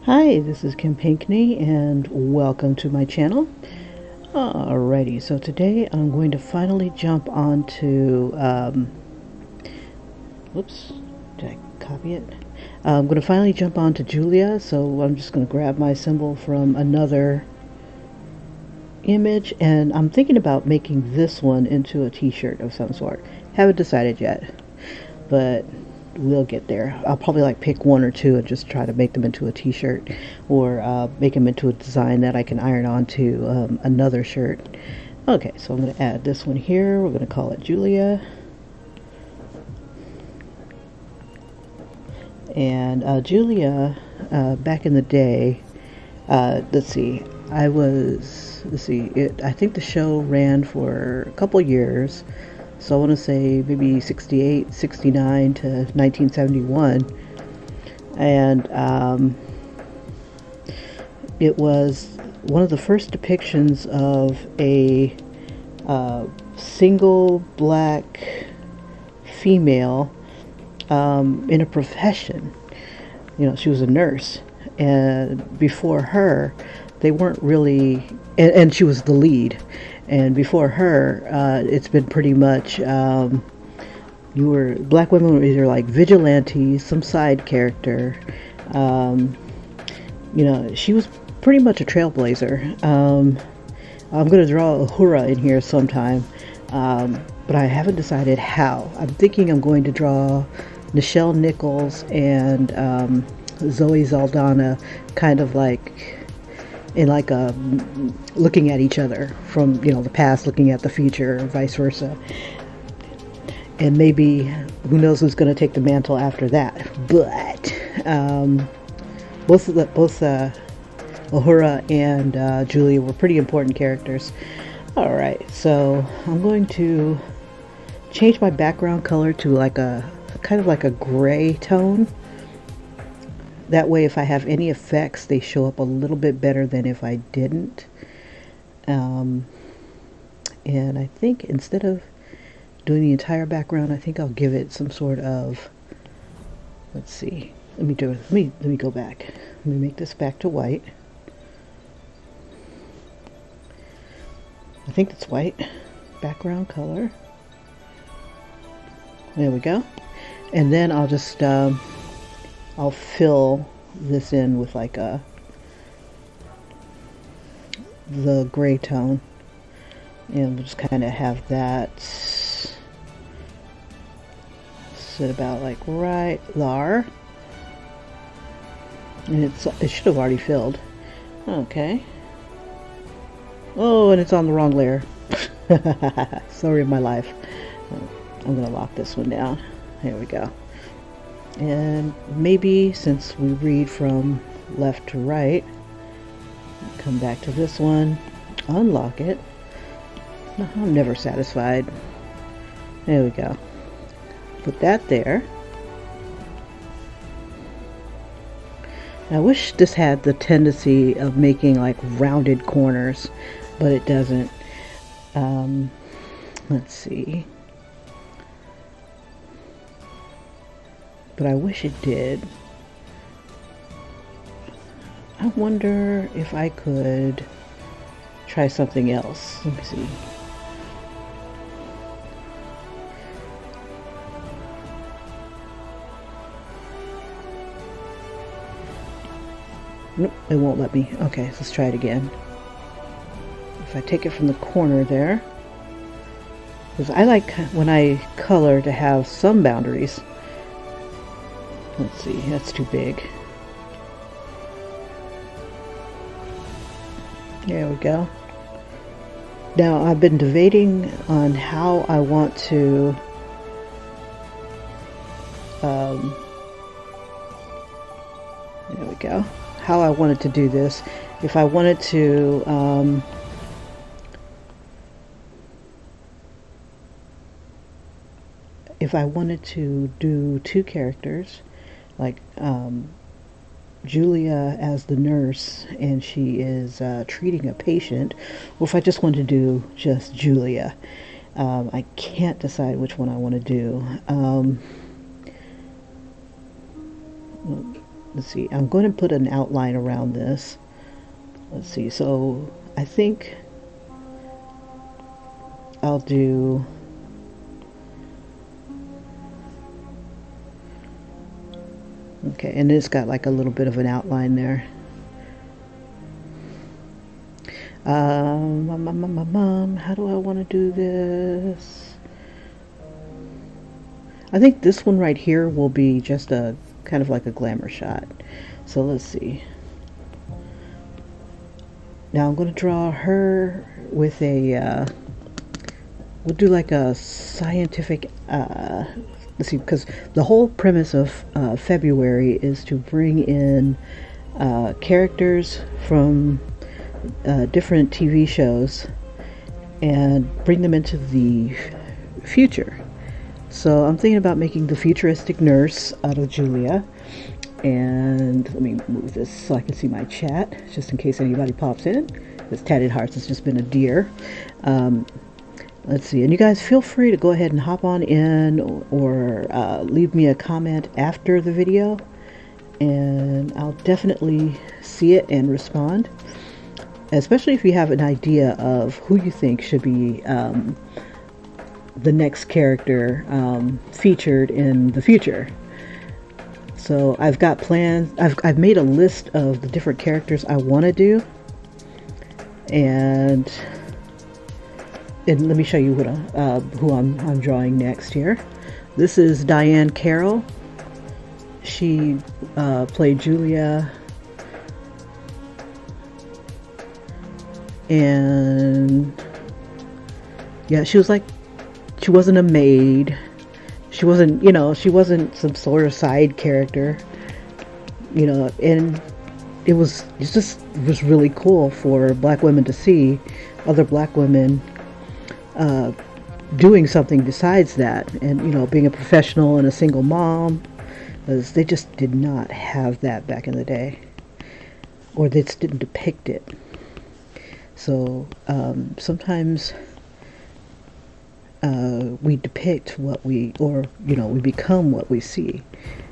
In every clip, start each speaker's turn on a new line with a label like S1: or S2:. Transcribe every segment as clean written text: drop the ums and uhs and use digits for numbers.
S1: Hi, this is Kim Pinkney and welcome to my channel. Alrighty, so today I'm going to finally jump onto, whoops, did I copy it? I'm going to finally jump onto Julia, so I'm just going to grab my symbol from another image, and I'm thinking about making this one into a t-shirt of some sort. Haven't decided yet, but we'll get there. I'll probably like pick one or two and just try to make them into a t-shirt, or make them into a design that I can iron onto another shirt. Okay, so I'm going to add this one here. We're going to call it Julia. And Julia, back in the day, let's see, I think the show ran for a couple years. So I want to say maybe 68, 69 to 1971. And it was one of the first depictions of a single black female in a profession. You know, she was a nurse. And before her, they weren't really, and she was the lead. And before her, it's been pretty much, black women were either like vigilantes, some side character. She was pretty much a trailblazer. I'm going to draw Uhura in here sometime, but I haven't decided how. I'm thinking I'm going to draw Nichelle Nichols and Zoe Saldana kind of like in like a looking at each other from the past, looking at the future, or vice versa. And maybe who knows who's going to take the mantle after that. But both Uhura and Julia were pretty important characters. All right, so I'm going to change my background color to like a kind of like a gray tone. That way, if I have any effects, they show up a little bit better than if I didn't. And I think instead of doing the entire background, I think I'll give it some sort of, let's see. Let me go back. Let me make this back to white. I think it's white. Background color. There we go. And then I'll just I'll fill this in with like the gray tone, and we'll just kind of have that sit about like right there. And it should have already filled. Okay. Oh, and it's on the wrong layer. Story of my life. I'm gonna lock this one down. There we go. And maybe since we read from left to right, come back to this one, unlock it. No, I'm never satisfied. There we go. Put that there. I wish this had the tendency of making like rounded corners, but it doesn't. Let's see. But I wish it did. I wonder if I could try something else. Let me see. Nope, it won't let me. Okay, let's try it again. If I take it from the corner there, because I like when I color to have some boundaries. Let's see, that's too big. There we go. Now I've been debating on how I want to there we go. How I wanted to do this. If I wanted to do two characters, like Julia as the nurse and she is treating a patient, or if I just want to do just Julia. I can't decide which one I want to do. let's see, I'm going to put an outline around this. Let's see, so I think I'll do okay, and it's got like a little bit of an outline there. How do I want to do this? I think this one right here will be just a kind of like a glamour shot. So let's see. Now I'm going to draw her with a, we'll do like a scientific, let's see, because the whole premise of February is to bring in characters from different TV shows and bring them into the future. So I'm thinking about making the futuristic nurse out of Julia. And let me move this so I can see my chat, just in case anybody pops in. This Tatted Hearts has just been a dear. Let's see, and you guys feel free to go ahead and hop on in or leave me a comment after the video, and I'll definitely see it and respond, especially if you have an idea of who you think should be the next character featured in the future. So I've got plans. I've made a list of the different characters I want to do, and let me show you what who I'm drawing next here. This is Diane Carroll. She played Julia, and yeah, she wasn't a maid. She wasn't, she wasn't some sort of side character, and it was really cool for black women to see other black women doing something besides that, and being a professional and a single mom, because they just did not have that back in the day, or they just didn't depict it. So sometimes we depict what we become what we see.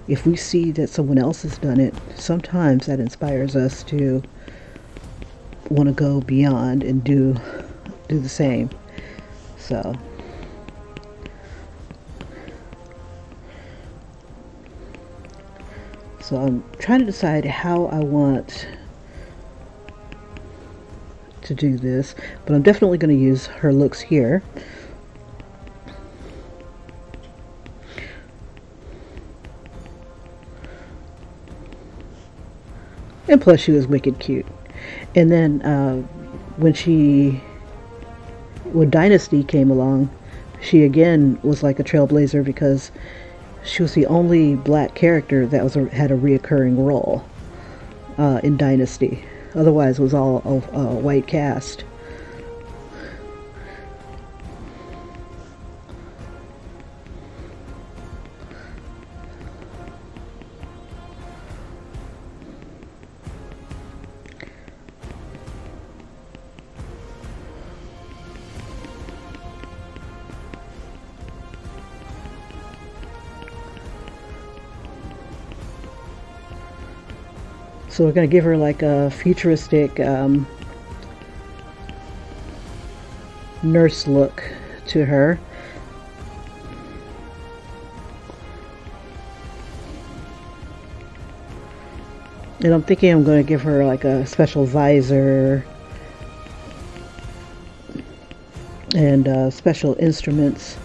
S1: If we see that someone else has done it, sometimes that inspires us to want to go beyond and do the same. So I'm trying to decide how I want to do this, but I'm definitely going to use her looks here. And plus she was wicked cute. And then when Dynasty came along, she again was like a trailblazer, because she was the only black character that had a reoccurring role in Dynasty. Otherwise it was all a white cast. So we're going to give her like a futuristic nurse look to her. And I'm thinking I'm going to give her like a special visor and special instruments.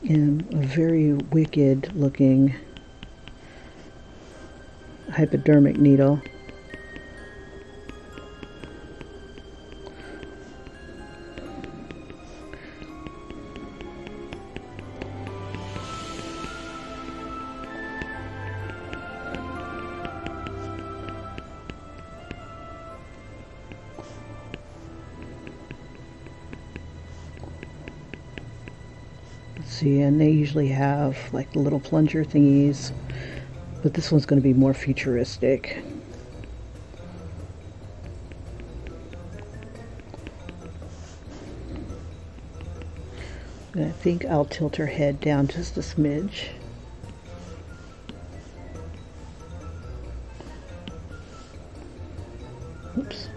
S1: And a very wicked looking hypodermic needle. See, and they usually have like the little plunger thingies, but this one's going to be more futuristic. And I think I'll tilt her head down just a smidge. Oops.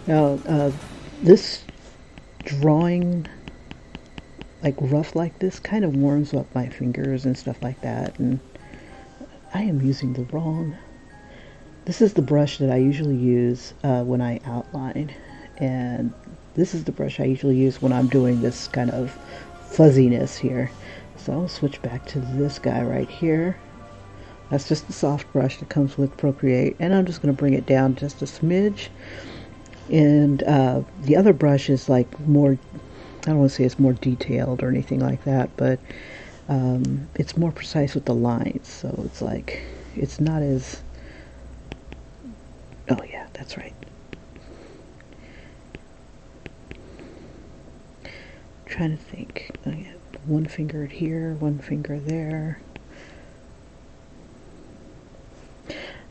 S1: Now, this drawing like rough like this kind of warms up my fingers and stuff like that, and I am using the wrong. This is the brush that I usually use when I outline, and this is the brush I usually use when I'm doing this kind of fuzziness here. So I'll switch back to this guy right here. That's just the soft brush that comes with Procreate, and I'm just going to bring it down just a smidge. And the other brush is like more, I don't want to say it's more detailed or anything like that, but it's more precise with the lines. So it's like, it's not as, oh yeah, that's right. I'm trying to think. Oh, yeah. One finger here, one finger there.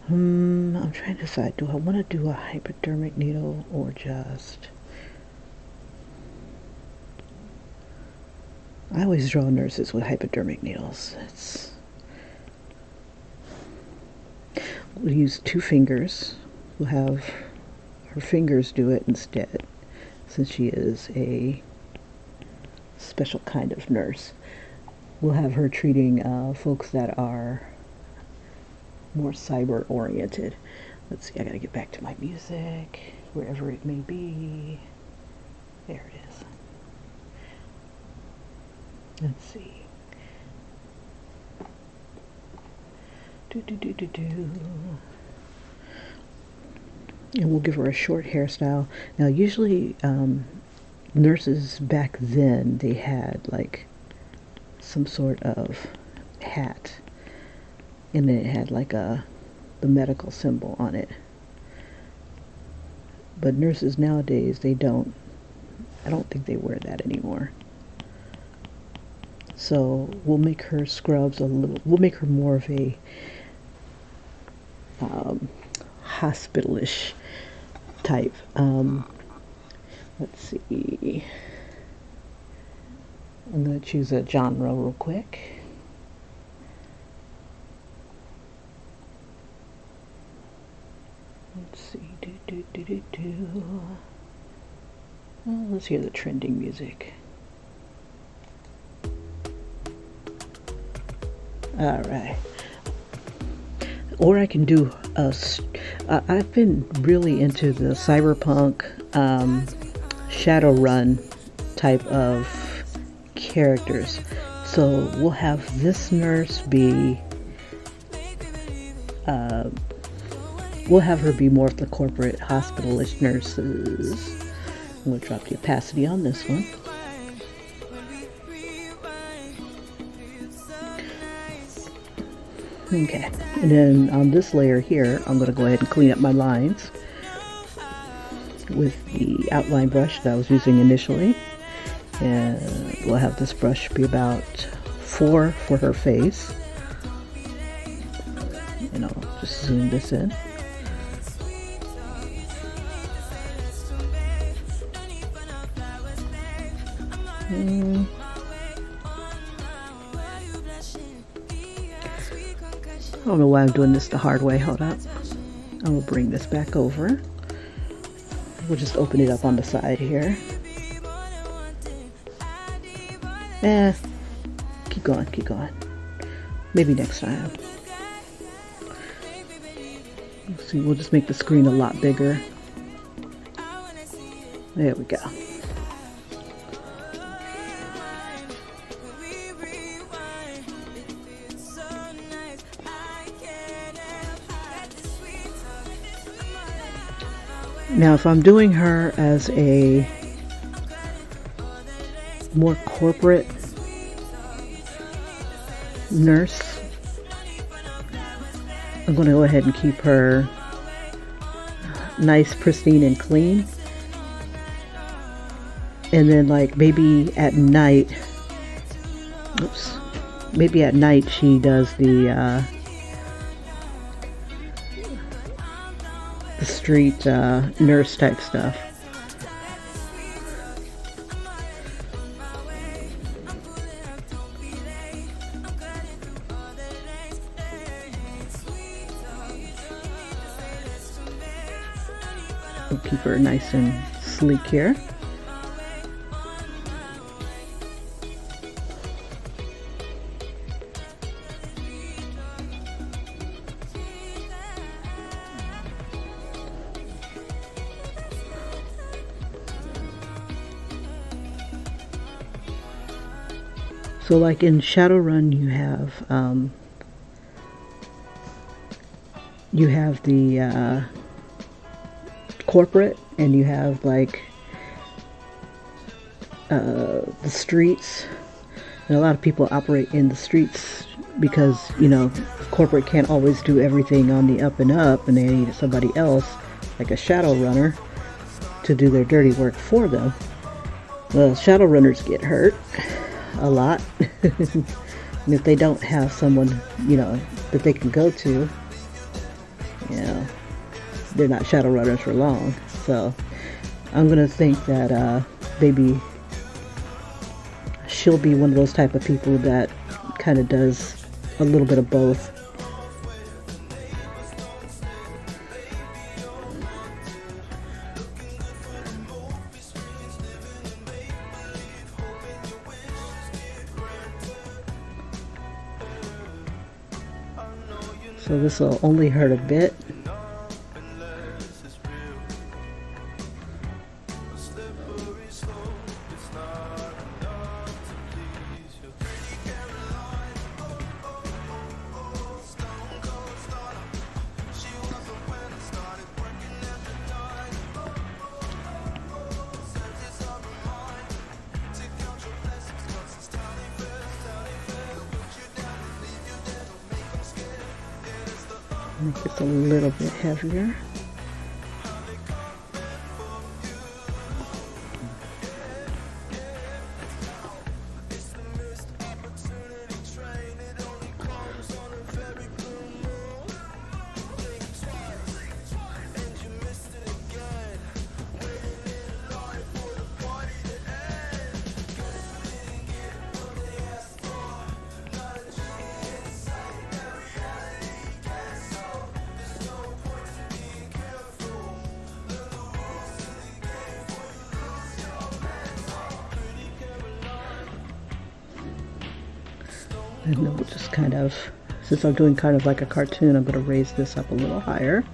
S1: I'm trying to decide, do I want to do a hypodermic needle or just... I always draw nurses with hypodermic needles. We'll use 2 fingers. We'll have her fingers do it instead, since she is a special kind of nurse. We'll have her treating folks that are more cyber oriented. Let's see, I gotta get back to my music, wherever it may be. There it is. Let's see. And we'll give her a short hairstyle. Now usually nurses back then, they had like some sort of hat, and then it had like the medical symbol on it. But nurses nowadays, I don't think they wear that anymore. So we'll make her scrubs we'll make her more of a hospitalish type. Let's see. I'm going to choose a genre real quick. Let's see. Well, let's hear the trending music. All right. Or I can do I've been really into the cyberpunk Shadowrun type of characters. So we'll have this nurse be we'll have her be more of the corporate hospitalist nurses. I'm going to drop the opacity on this one. Okay, and then on this layer here, I'm going to go ahead and clean up my lines with the outline brush that I was using initially. And we'll have this brush be about 4 for her face. And I'll just zoom this in. I don't know why I'm doing this the hard way. Hold up. I will bring this back over. We'll just open it up on the side here. Keep going, keep going. Maybe next time. Let's see, we'll just make the screen a lot bigger. There we go. Now, if I'm doing her as a more corporate nurse, I'm going to go ahead and keep her nice, pristine, and clean. And then like maybe at night, maybe at night she does the street nurse type stuff. We'll keep her nice and sleek here. So like in Shadowrun you have the corporate, and you have like the streets, and a lot of people operate in the streets because, you know, corporate can't always do everything on the up and up, and they need somebody else like a Shadowrunner to do their dirty work for them. Well, Shadowrunners get hurt a lot. And if they don't have someone, you know, that they can go to, you know, they're not Shadowrunners for long. So I'm gonna think that maybe she'll be one of those type of people that kind of does a little bit of both. So this will only hurt a bit. Make it a little bit heavier. And then we'll just kind of, since I'm doing kind of like a cartoon, I'm going to raise this up a little higher.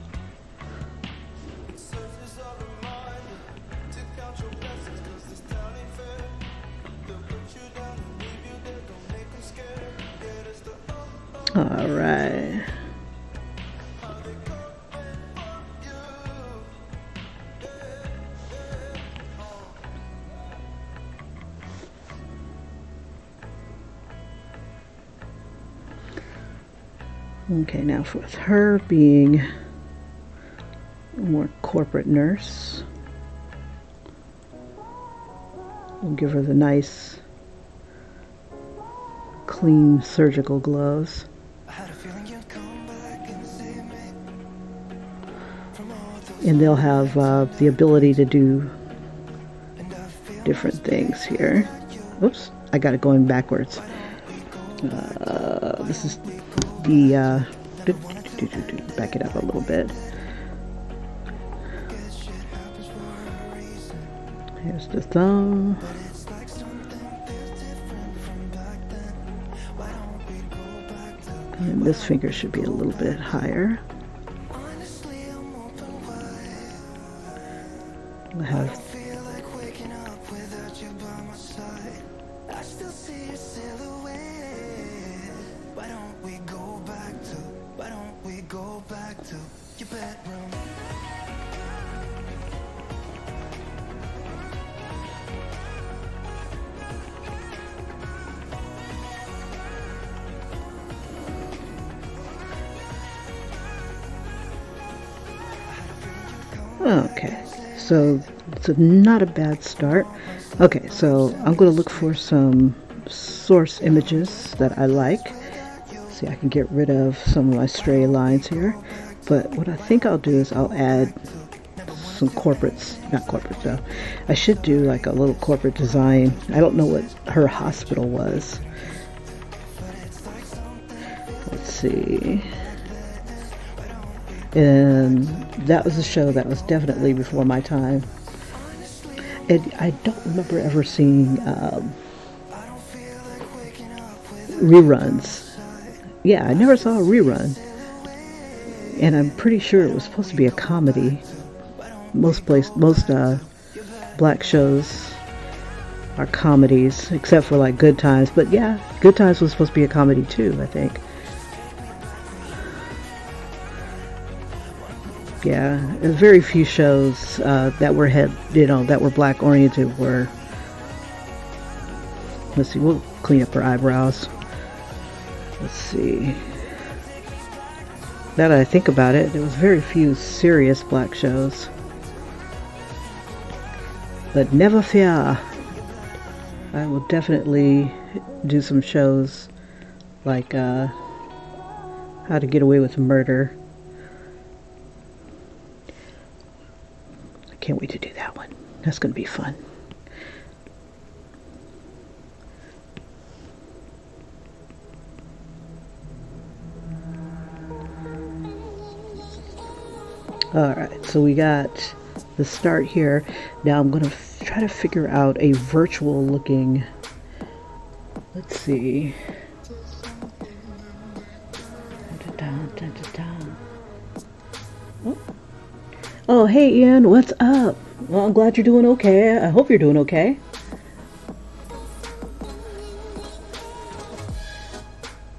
S1: All right. Okay, now with her being a more corporate nurse, we'll give her the nice, clean surgical gloves. And they'll have the ability to do different things here. Oops, I got it going backwards. This is the back it up a little bit. Here's the thumb. And this finger should be a little bit higher. I have Okay, so it's not a bad start. Okay, so I'm going to look for some source images that I like. See, I can get rid of some of my stray lines here. But what I think I'll do is I'll add some corporates, not corporates though. I should do like a little corporate design. I don't know what her hospital was. Let's see. And that was a show that was definitely before my time. And I don't remember ever seeing reruns. Yeah, I never saw a rerun. And I'm pretty sure it was supposed to be a comedy. Most black shows are comedies, except for like Good Times. But yeah, Good Times was supposed to be a comedy too, I think. Yeah, very few shows that were that were black oriented were. Let's see, we'll clean up her eyebrows. Let's see. Now that I think about it, there was very few serious black shows. But never fear, I will definitely do some shows like How to Get Away with Murder. I can't wait to do that one. That's going to be fun. Alright, so we got the start here. Now I'm going to try to figure out a virtual looking, let's see. Oh, hey Ian, what's up? Well, I'm glad you're doing okay. I hope you're doing okay.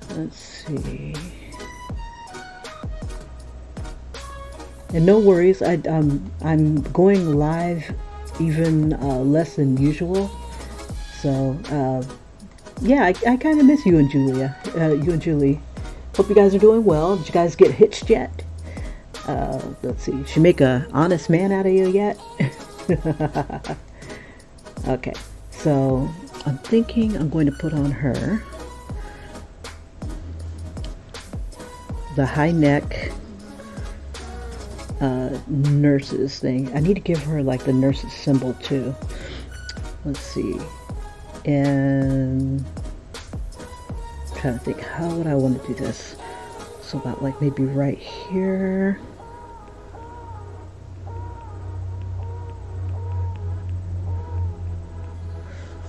S1: Let's see. And no worries, I'm going live even less than usual. So yeah, I kind of miss you and Julia. You and Julie. Hope you guys are doing well. Did you guys get hitched yet? Let's see. Did she make a honest man out of you yet? Okay. So I'm thinking I'm going to put on her the high neck nurses thing. I need to give her like the nurses symbol too. Let's see. And I'm trying to think, how would I want to do this? So about like maybe right here.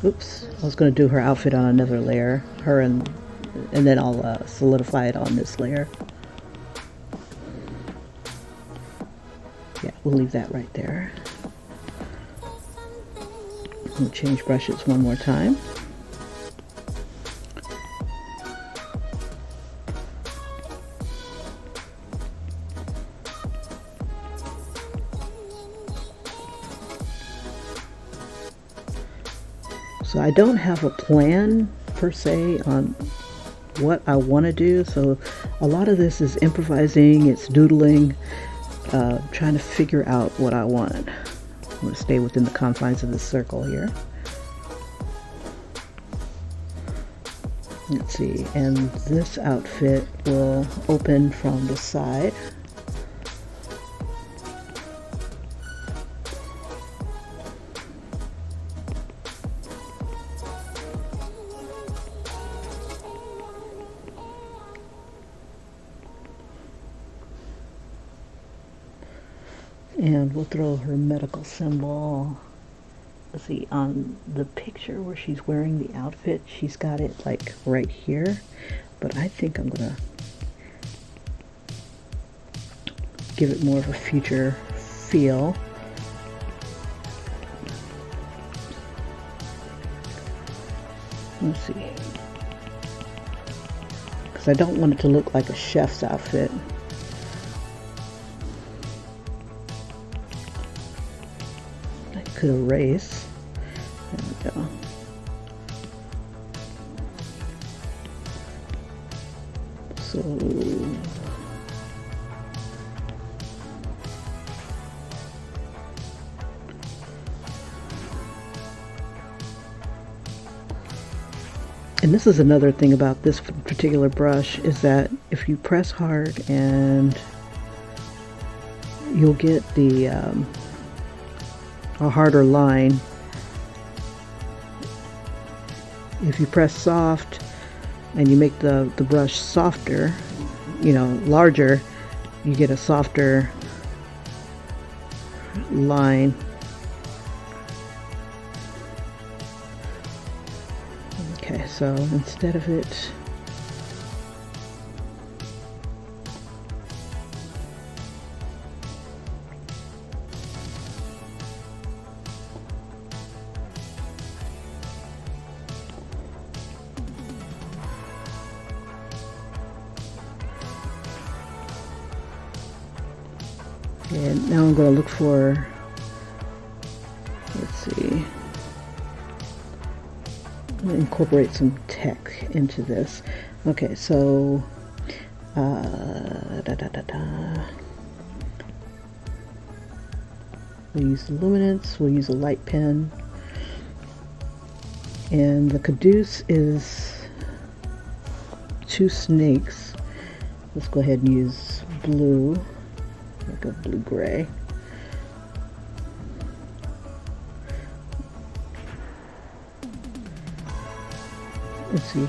S1: Oops, I was going to do her outfit on another layer. Her and then I'll solidify it on this layer. Yeah, we'll leave that right there. We'll change brushes one more time. So I don't have a plan per se on what I want to do. So a lot of this is improvising, it's doodling. Trying to figure out what I want. I'm going to stay within the confines of this circle here. Let's see, and this outfit will open from the side. And we'll throw her medical symbol. Let's see, on the picture where she's wearing the outfit, she's got it like right here. But I think I'm gonna give it more of a future feel. Let's see. Because I don't want it to look like a chef's outfit. Could erase. There we go. So this is another thing about this particular brush, is that if you press hard, and you'll get the a harder line. If you press soft and you make the brush softer, you know, larger, you get a softer line. Okay, so instead of it and now I'm going to look for, let's see, I'm going to incorporate some tech into this. Okay, so we'll use luminance, we'll use a light pen, and the caduce is 2 snakes. Let's go ahead and use blue, like a blue-gray. Let's see.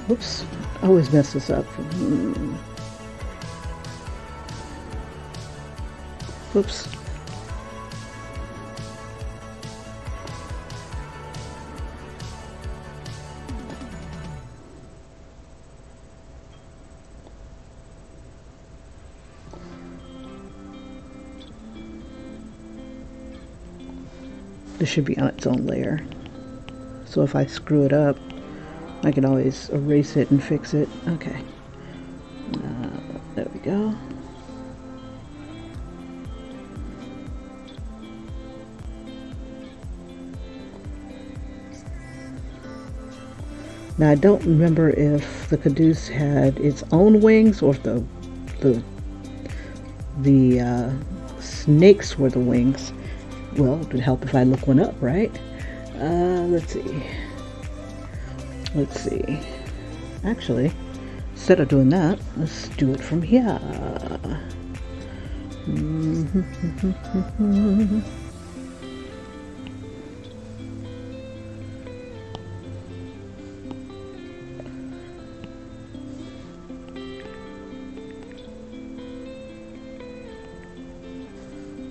S1: Whoops, I always mess this up. Whoops. This should be on its own layer. So if I screw it up, I can always erase it and fix it. Okay. There we go. Now I don't remember if the caduce had its own wings or if the snakes were the wings. Well, it would help if I look one up, right? Let's see. Let's see. Actually, instead of doing that, let's do it from here.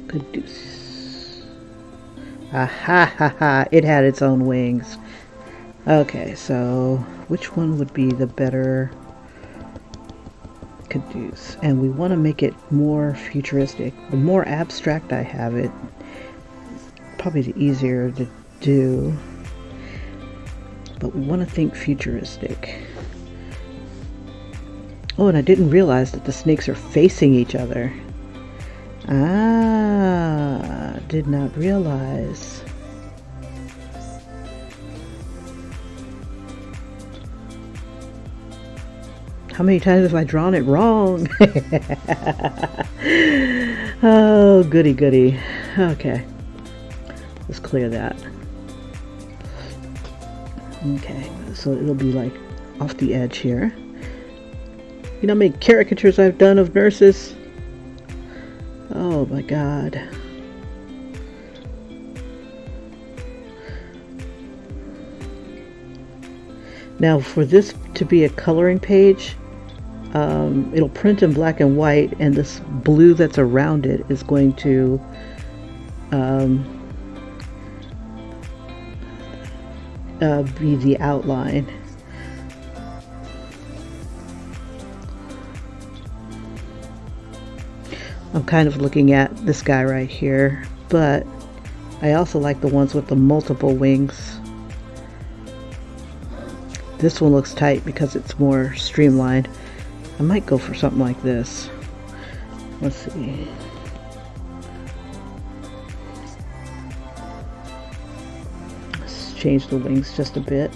S1: Caduce. Aha, ha, ha, it had its own wings. Okay, so which one would be the better caduce? And we want to make it more futuristic. The more abstract I have it, probably the easier to do. But we want to think futuristic. Oh, and I didn't realize that the snakes are facing each other. Ah, did not realize. How many times have I drawn it wrong? Oh, goody goody. Okay, let's clear that. Okay, so it'll be like off the edge here. You know how many caricatures I've done of nurses? Oh my God. Now for this to be a coloring page, it'll print in black and white, and this blue that's around it is going to be the outline. I'm kind of looking at this guy right here, but I also like the ones with the multiple wings. This one looks tight because it's more streamlined. I might go for something like this. Let's see. Let's change the wings just a bit.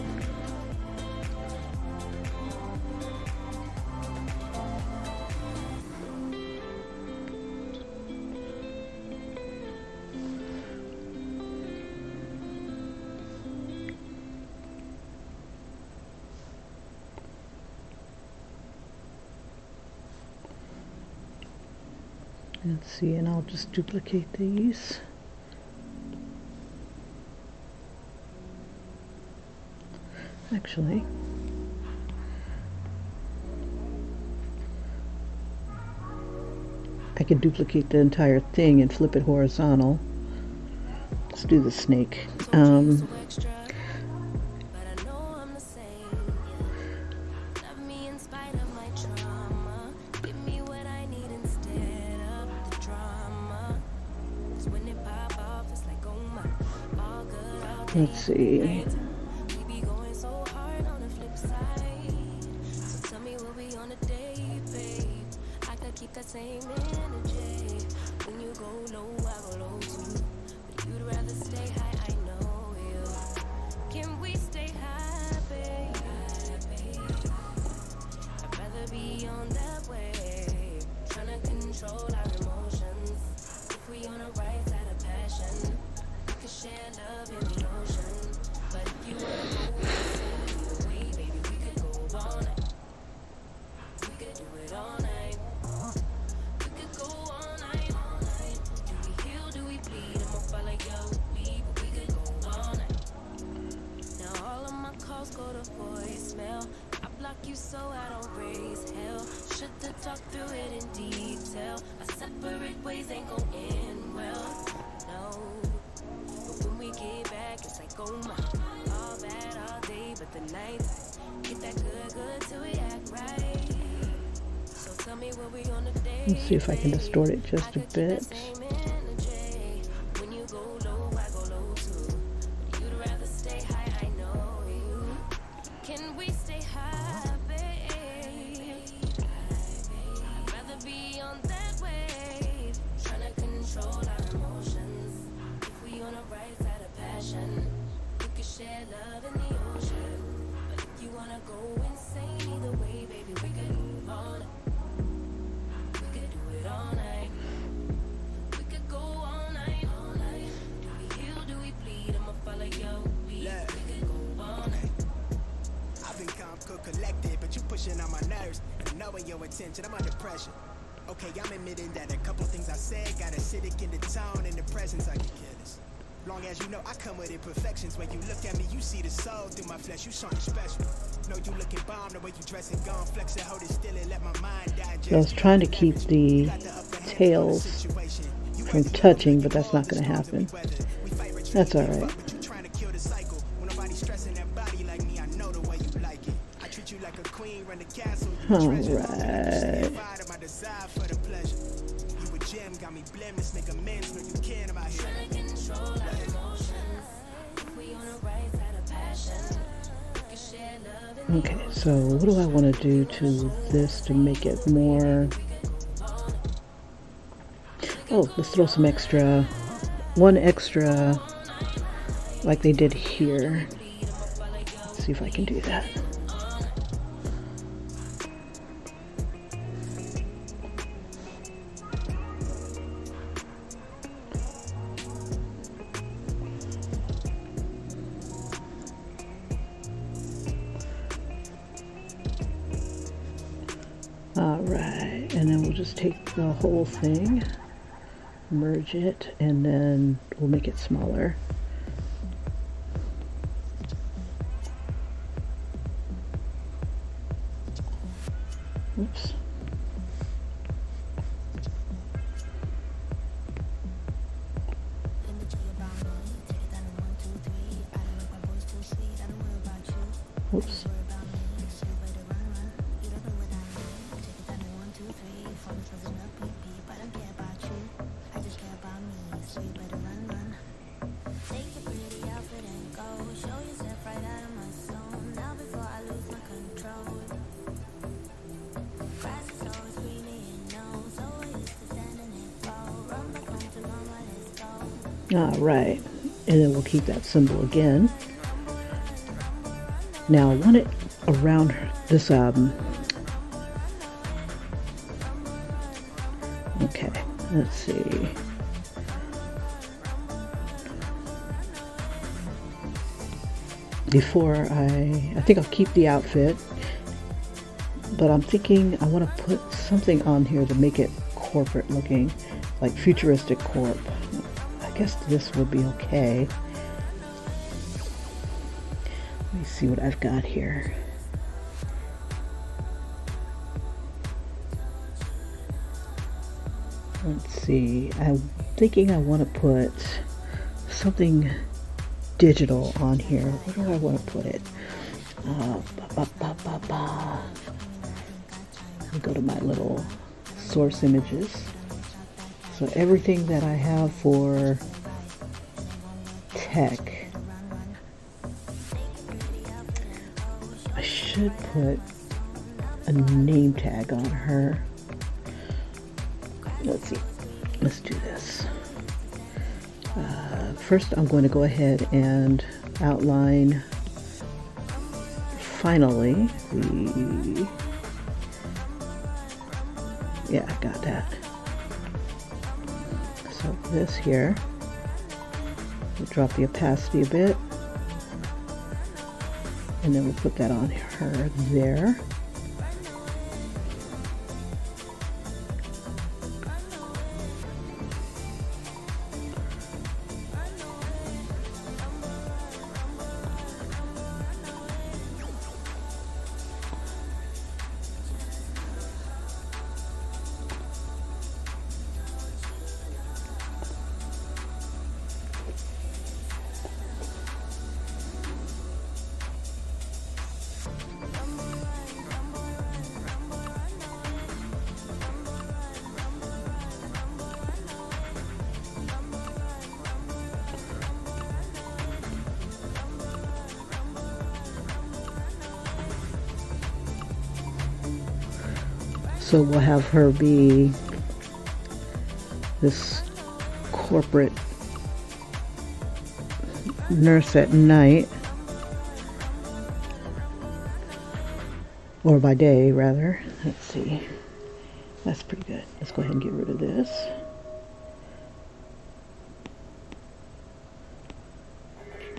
S1: Let's see, and I'll just duplicate these. Actually, I can duplicate the entire thing and flip it horizontal. Let's do the snake. Let's see.
S2: Same energy. When you go low, I go low too. But you'd rather stay high, I know you. Can we stay happy? I'd rather be on that wave, trying to control our emotions. If we on the right side of passion, we could share love in the ocean. But if you wanna go the way, baby, we could go all night. We could do it all night. Go to voicemail. I block you so I don't raise hell. Should've talked through it in detail. Our separate ways ain't gon' end well. No, but when we get back, it's like oh my. All bad all day, but the nights get that good till we act right. So tell me what we on the day.
S1: Let's see if I can distort it just a bit.
S2: When you go low, I go low too. But you'd rather stay high, I know. Can we stay happy? I'd rather be on that wave, trying to control our emotions. If we on the right side of passion, we could share love in the ocean. But if you wanna go insane either way, baby, we could move on. We could do it all night. We could go all night, all night. Do we heal, do we bleed? I'ma follow your lead. We could go all night.
S3: I've been calm, cool, collected, but you pushing on my nerves. And knowing your intention, I'm under pressure. Okay, I'm admitting that a couple things I said got acidic in the tone and the presence I get careless. Long as you know I come with imperfections. When you look at me, you see the soul through my flesh. You something special. Know you looking bomb the way you dress and gone flex and hold it still and let my mind digest.
S1: So I was trying to keep the tails from touching, but that's not going to happen. That's all right. All right. Okay, so what do I want to do to this to make it more... Oh, let's throw some extra, one extra, like they did here. Let's see if I can do that. Alright, and then we'll just take the whole thing, merge it, and then we'll make it smaller. Oops. Oops. All right, and then we'll keep that symbol again. Now I want it around this, okay, let's see. Before I think I'll keep the outfit, but I'm thinking I want to put something on here to make it corporate looking, like futuristic corp. I guess this would be okay. Let me see what I've got here. Let's see, I'm thinking I want to put something digital on here. Where do I want to put it? Let me go to my little source images. So everything that I have for tech, I should put a name tag on her. Let's see, let's do this. First, I'm going to go ahead and outline finally the, yeah, I got that. So this here, we'll drop the opacity a bit, and then we'll put that on her there. So we'll have her be this corporate nurse at night, or by day rather. Let's see, that's pretty good. Let's go ahead and get rid of this.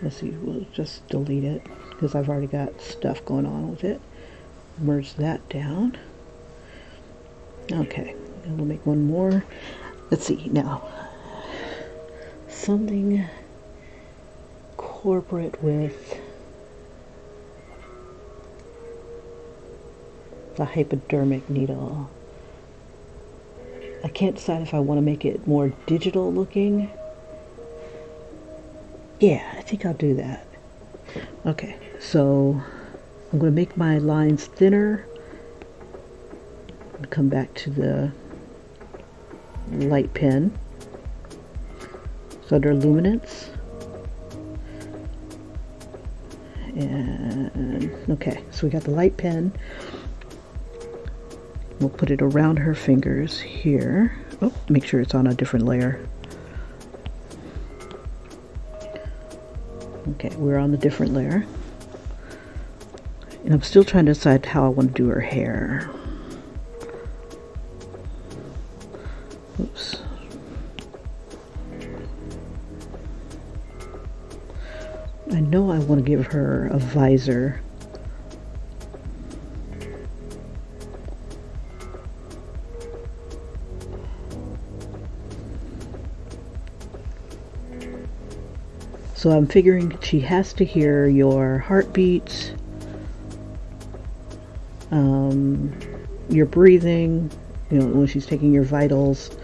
S1: Let's see, we'll just delete it because I've already got stuff going on with it. Merge that down. Okay, and we'll make one more. Let's see now. Something corporate with the hypodermic needle. I can't decide if I want to make it more digital looking. Yeah, I think I'll do that. Okay, so I'm going to make my lines thinner. Come back to the light pen. So under luminance. And okay, so we got the light pen. We'll put it around her fingers here. Oh, make sure it's on a different layer. Okay, we're on the different layer. And I'm still trying to decide how I want to do her hair. Oops. I know I want to give her a visor. So I'm figuring she has to hear your heartbeats, your breathing, you know, when she's taking your vitals.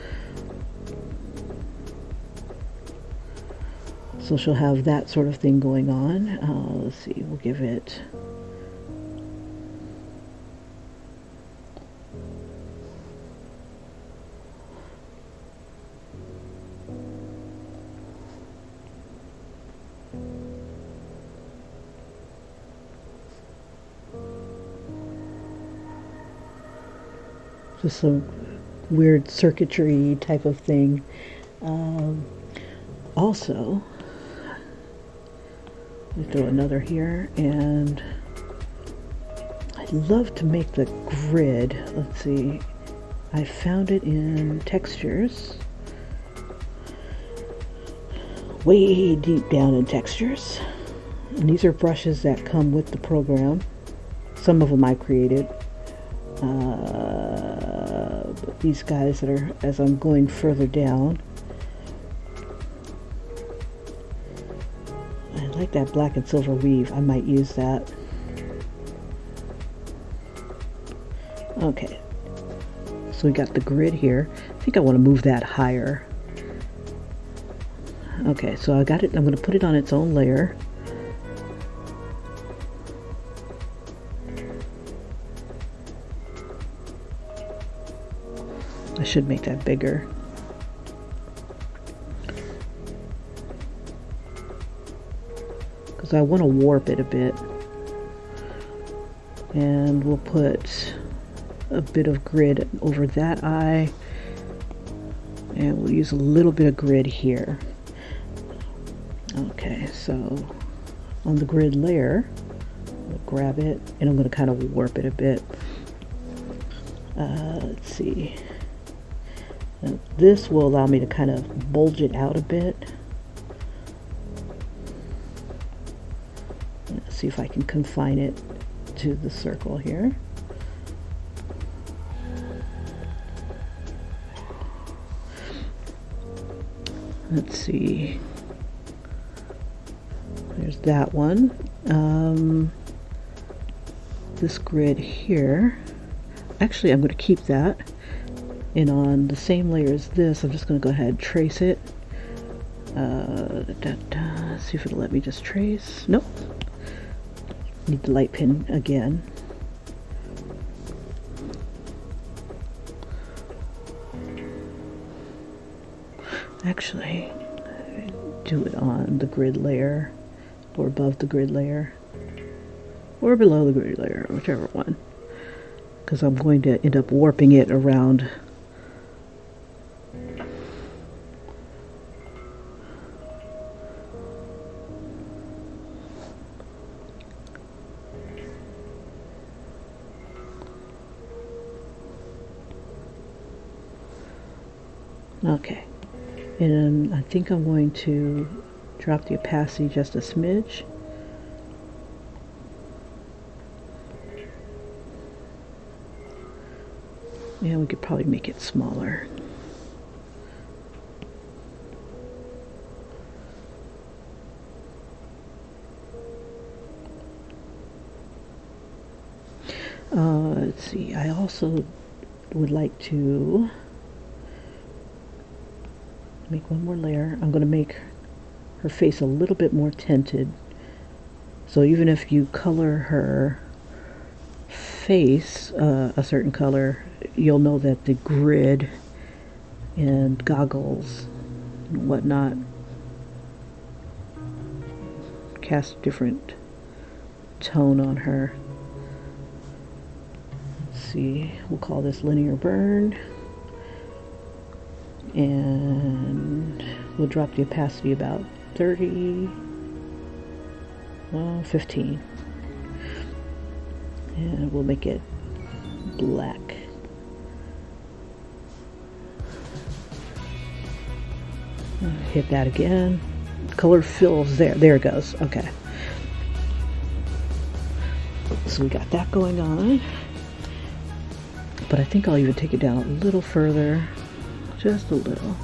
S1: So she'll have that sort of thing going on. Let's see, we'll give it just some weird circuitry type of thing. Also, let me throw another here, and I'd love to make the grid. Let's see, I found it in textures, way deep down in textures, and these are brushes that come with the program. Some of them I created. But these guys that are, as I'm going further down, I like that black and silver weave. I might use that. Okay, so we got the grid here. I think I want to move that higher. Okay, so I got it. I'm going to put it on its own layer. I should make that bigger. Because I want to warp it a bit. And we'll put a bit of grid over that eye. And we'll use a little bit of grid here. Okay, so on the grid layer, I'll grab it and I'm going to kind of warp it a bit. Let's see. Now, this will allow me to kind of bulge it out a bit. Let's see if I can confine it to the circle here. Let's see. There's that one. This grid here. Actually, I'm going to keep that. And on the same layer as this, I'm just going to go ahead and trace it. See if it'll let me just trace. Nope. Need the light pin again. Actually, do it on the grid layer, or above the grid layer, or below the grid layer, whichever one. Because I'm going to end up warping it around. Okay, and I think I'm going to drop the opacity just a smidge. Yeah, we could probably make it smaller. Let's see, I also would like to make one more layer. I'm going to make her face a little bit more tinted. So even if you color her face a certain color, you'll know that the grid and goggles and whatnot cast a different tone on her. Let's see, we'll call this linear burn. And we'll drop the opacity about 30, 15. And we'll make it black. Hit that again. Color fills there. There it goes. Okay. So we got that going on. But I think I'll even take it down a little further. Just a little.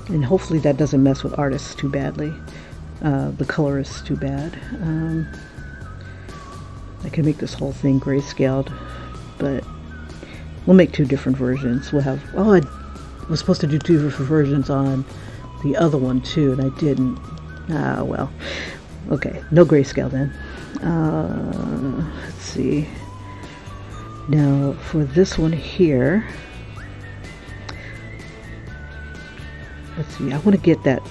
S1: And hopefully that doesn't mess with artists too badly. The colorists too bad. I can make this whole thing grayscaled, but we'll make two different versions. We'll have, oh, I was supposed to do two different versions on the other one too, and I didn't. Ah, well. Okay, no grayscale then. Let's see. Now for this one here, let's see, I want to get that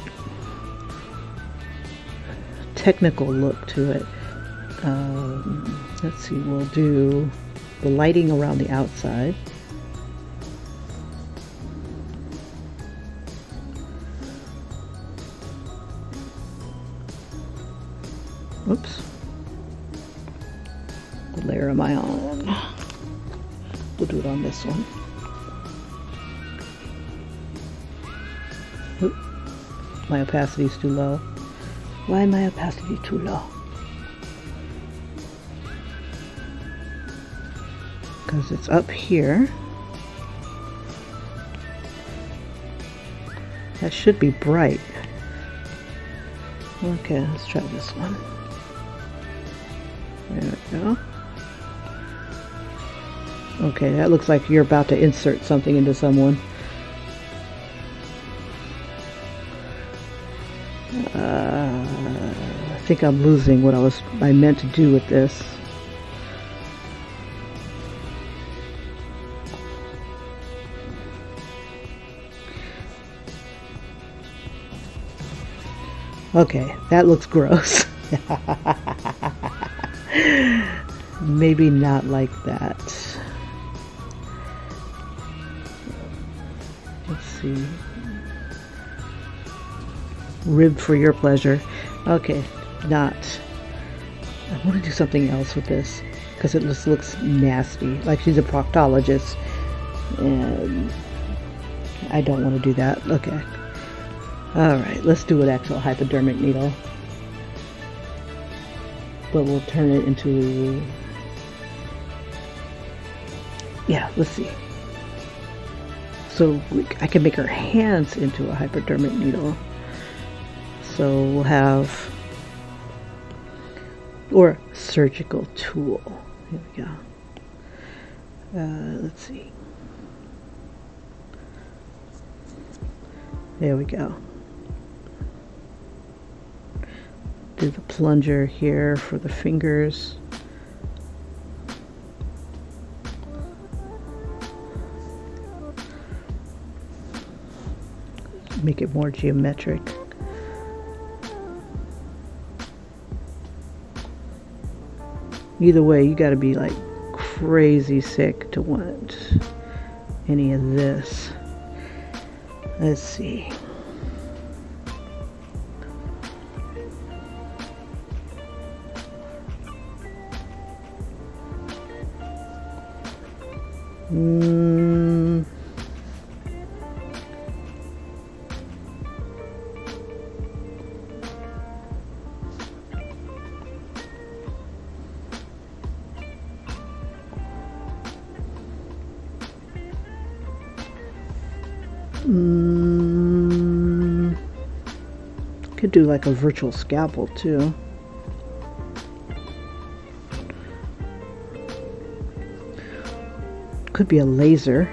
S1: technical look to it. Let's see, we'll do the lighting around the outside. Oops. What layer am I on? We'll do it on this one. Oop. My opacity is too low. Why my opacity too low? Because it's up here. That should be bright. Okay, let's try this one. There we go. Okay, that looks like you're about to insert something into someone. I think I'm losing what I meant to do with this. Okay, that looks gross. Maybe not like that. Let's see. Rib for your pleasure. Okay, not. I want to do something else with this because it just looks nasty. Like she's a proctologist, and I don't want to do that. Okay. Alright, let's do an actual hypodermic needle. But we'll turn it into... Yeah, let's see. So I can make her hands into a hypodermic needle. So we'll have... Or surgical tool. Here we go. Let's see. There we go. Do the plunger here for the fingers. Make it more geometric. Either way, you gotta be like crazy sick to want any of this. Let's see. Could do like a virtual scalpel too. Could be a laser.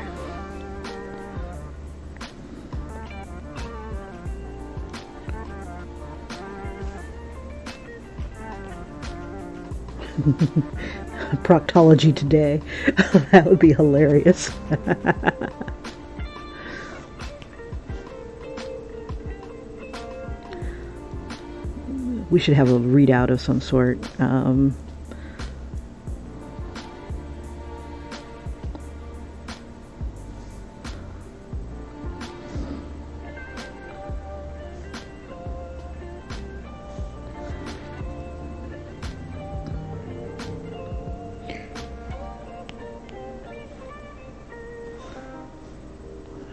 S1: Proctology today. That would be hilarious. We should have a readout of some sort.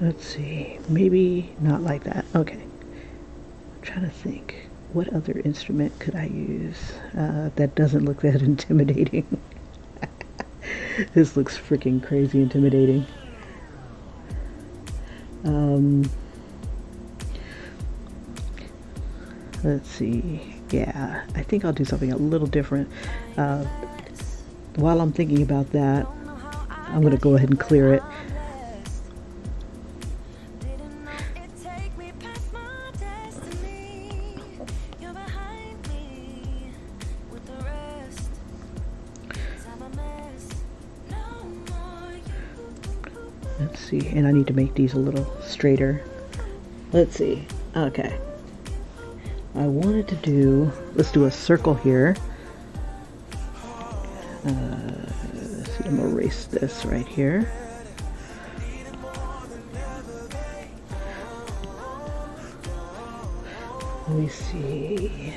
S1: Let's see, maybe not like that. Okay, I'm trying to think. What other instrument could I use that doesn't look that intimidating? This looks freaking crazy intimidating. Let's see. Yeah, I think I'll do something a little different. While I'm thinking about that, I'm going to go ahead and clear it. Let's see, and I need to make these a little straighter. Let's see. Okay. I wanted to do, let's do a circle here. Let's see, I'm gonna erase this right here. Let me see.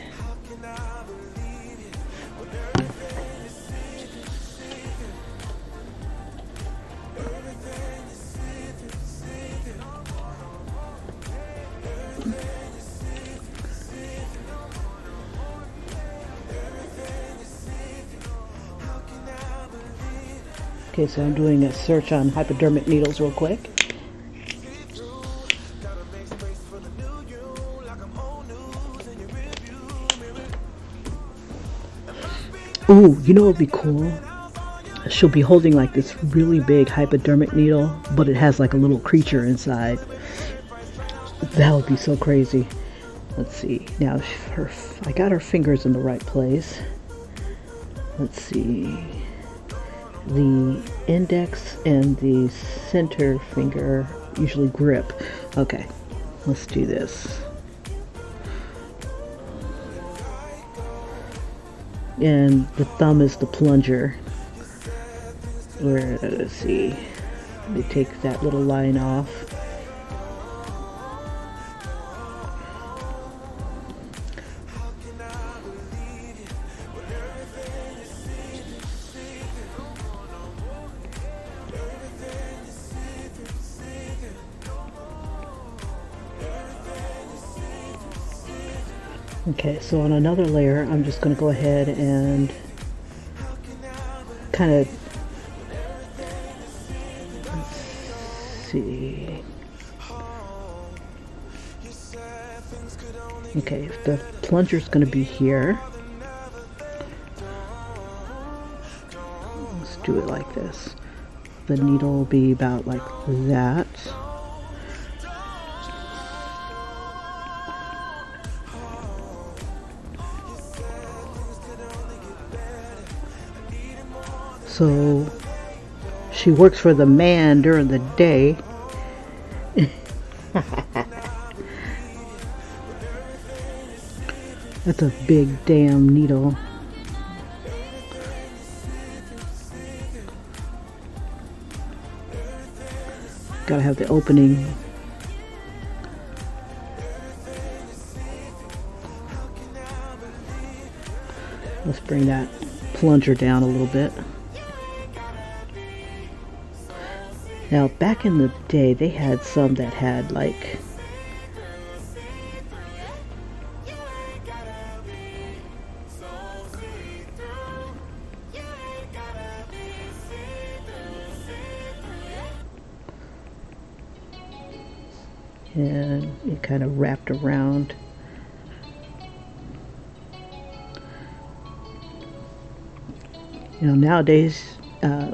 S1: Okay, so I'm doing a search on hypodermic needles real quick. Ooh, you know what would be cool? She'll be holding like this really big hypodermic needle, but it has like a little creature inside. That would be so crazy. Let's see. Now, I got her fingers in the right place. Let's see. The index and the center finger usually grip. Okay, let's do this. And the thumb is the plunger. Let's see. Let me take that little line off. Okay, so on another layer, I'm just going to go ahead and kind of, let's see. Okay, if the plunger's going to be here, let's do it like this. The needle will be about like that. So she works for the man during the day. That's a big damn needle. Gotta have the opening. Let's bring that plunger down a little bit. Now, back in the day, they had some that had like and it kind of wrapped around. You know, nowadays,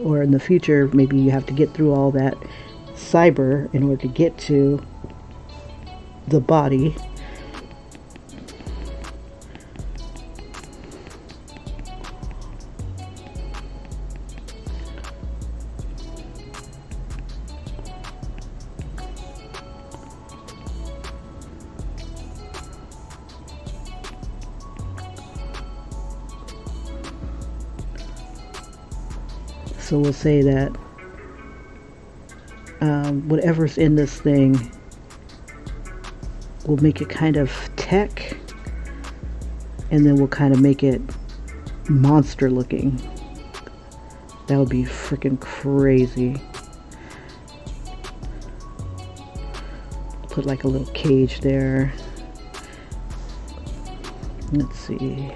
S1: or in the future, maybe you have to get through all that cyber in order to get to the body. So we'll say that whatever's in this thing will make it kind of tech, and then we'll kind of make it monster looking. That would be freaking crazy. Put like a little cage there. Let's see.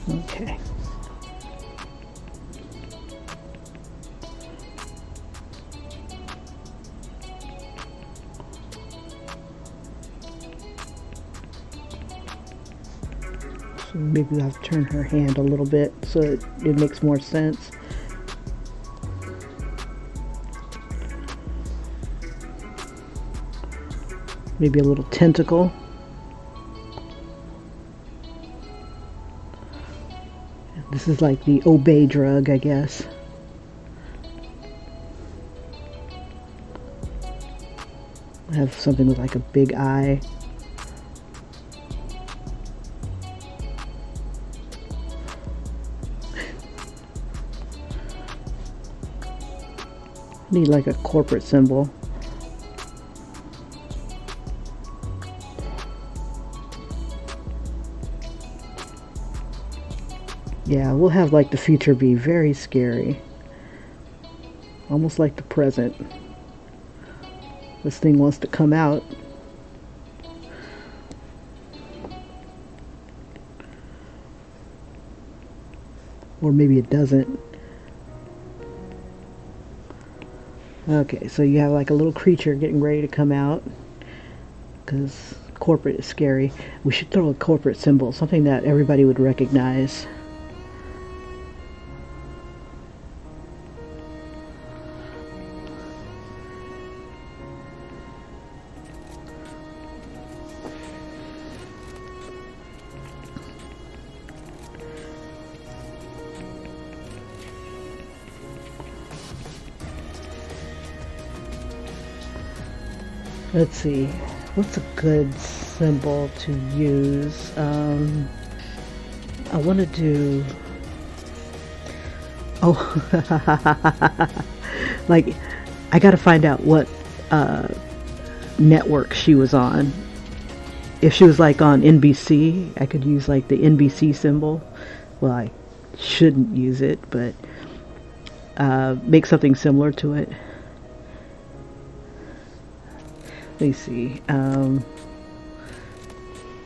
S1: Okay. So maybe we'll have to turn her hand a little bit so it makes more sense. Maybe a little tentacle. This is like the obey drug, I guess. I have something with like a big eye. Need like a corporate symbol. Yeah, we'll have like the future be very scary. Almost like the present. This thing wants to come out. Or maybe it doesn't. Okay, so you have like a little creature getting ready to come out. Because corporate is scary. We should throw a corporate symbol, something that everybody would recognize. Let's see, what's a good symbol to use? I want to do, oh, like, I got to find out what network she was on. If she was like on NBC, I could use like the NBC symbol. Well, I shouldn't use it, but make something similar to it. Let me see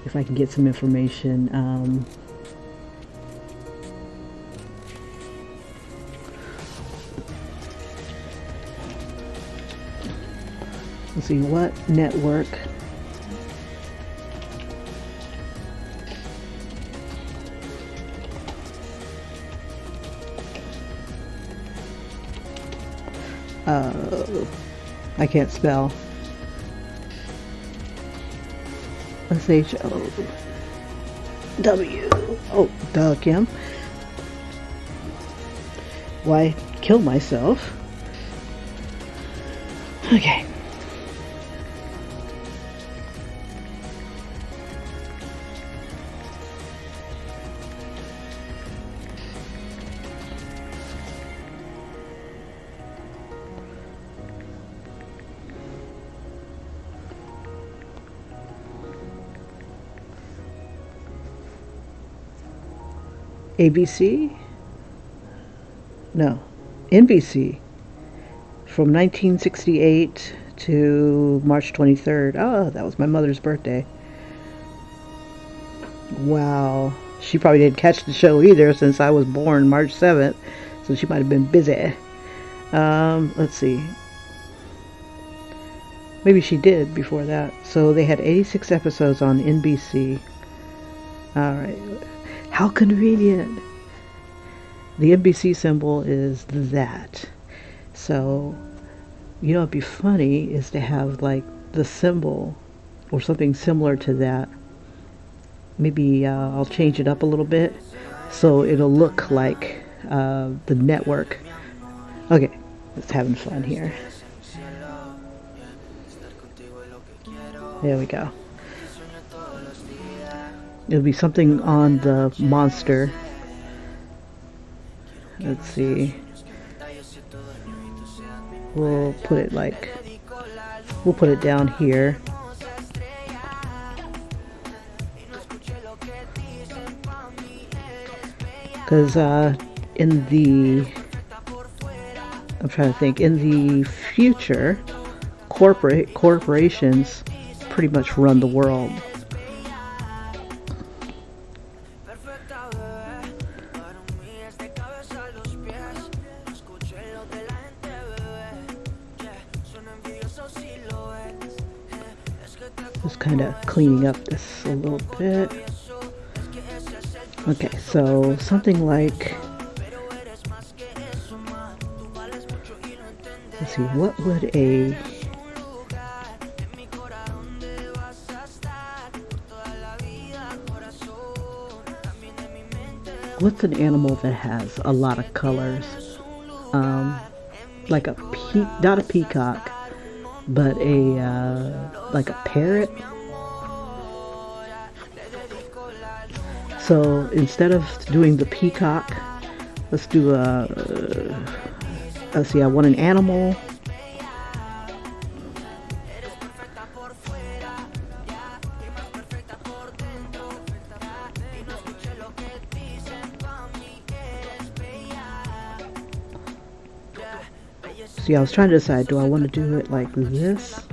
S1: if I can get some information. Let's see, what network? I can't spell. S-H-O-W. Oh, duh, Kim. Why kill myself? Okay. ABC? No, NBC. From 1968 to March 23rd. Oh, that was my mother's birthday. Wow. She probably didn't catch the show either since I was born March 7th. So she might have been busy. Let's see. Maybe she did before that. So they had 86 episodes on NBC. Alright. How convenient. The NBC symbol is that. So, you know, it'd be funny is to have like the symbol or something similar to that. Maybe I'll change it up a little bit so it'll look like the network. Okay, let's having fun here. There we go. It'll be something on the monster. Let's see. We'll put it like, we'll put it down here. Because in the, I'm trying to think, in the future, corporations pretty much run the world. Just kind of cleaning up this a little bit. Okay, so something like, let's see, what would a, what's an animal that has a lot of colors? Like a not a peacock, but a like a parrot. So instead of doing the peacock, let's do a, let's see, I want an animal See, I was trying to decide, do I want to do it like this?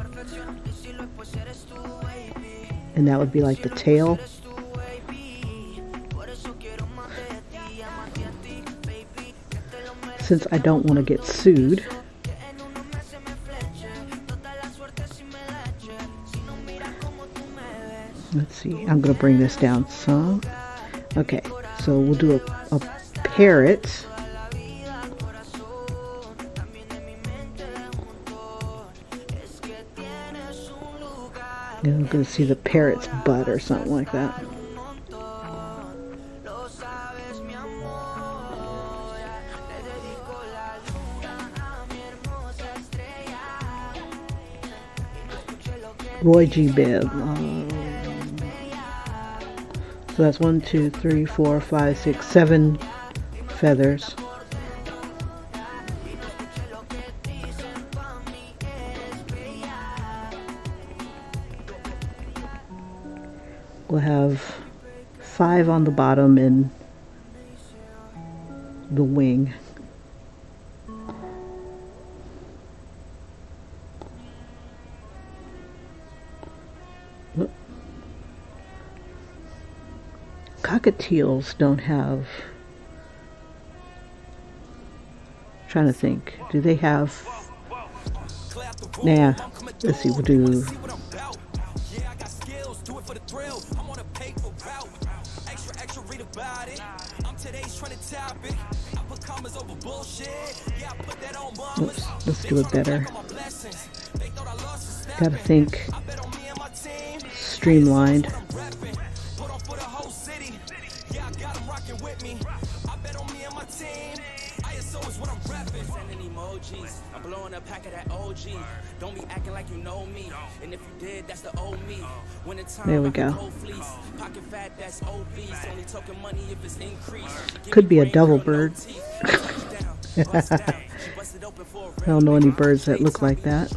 S1: And that would be like the tail. Since I don't want to get sued. Let's see, I'm going to bring this down some. Okay, so we'll do a parrot. And I'm going to see the parrot's butt or something like that. Roy G. Bibb. So that's 1, 2, 3, 4, 5, 6, 7 feathers. We'll have 5 on the bottom and the wing. Cockatiels don't have, I'm trying to think, do they have, nah, let's see, we'll do, let's do it better. Gotta think streamlined.
S4: I'm blowing a pack of that OG. Don't be acting like you know me. And if you did, that's the old me. When it's time,
S1: there we go.
S4: Pocket fat, that's obese. Only talking money if it's increased.
S1: Could be a double bird. I don't know any birds that look like that.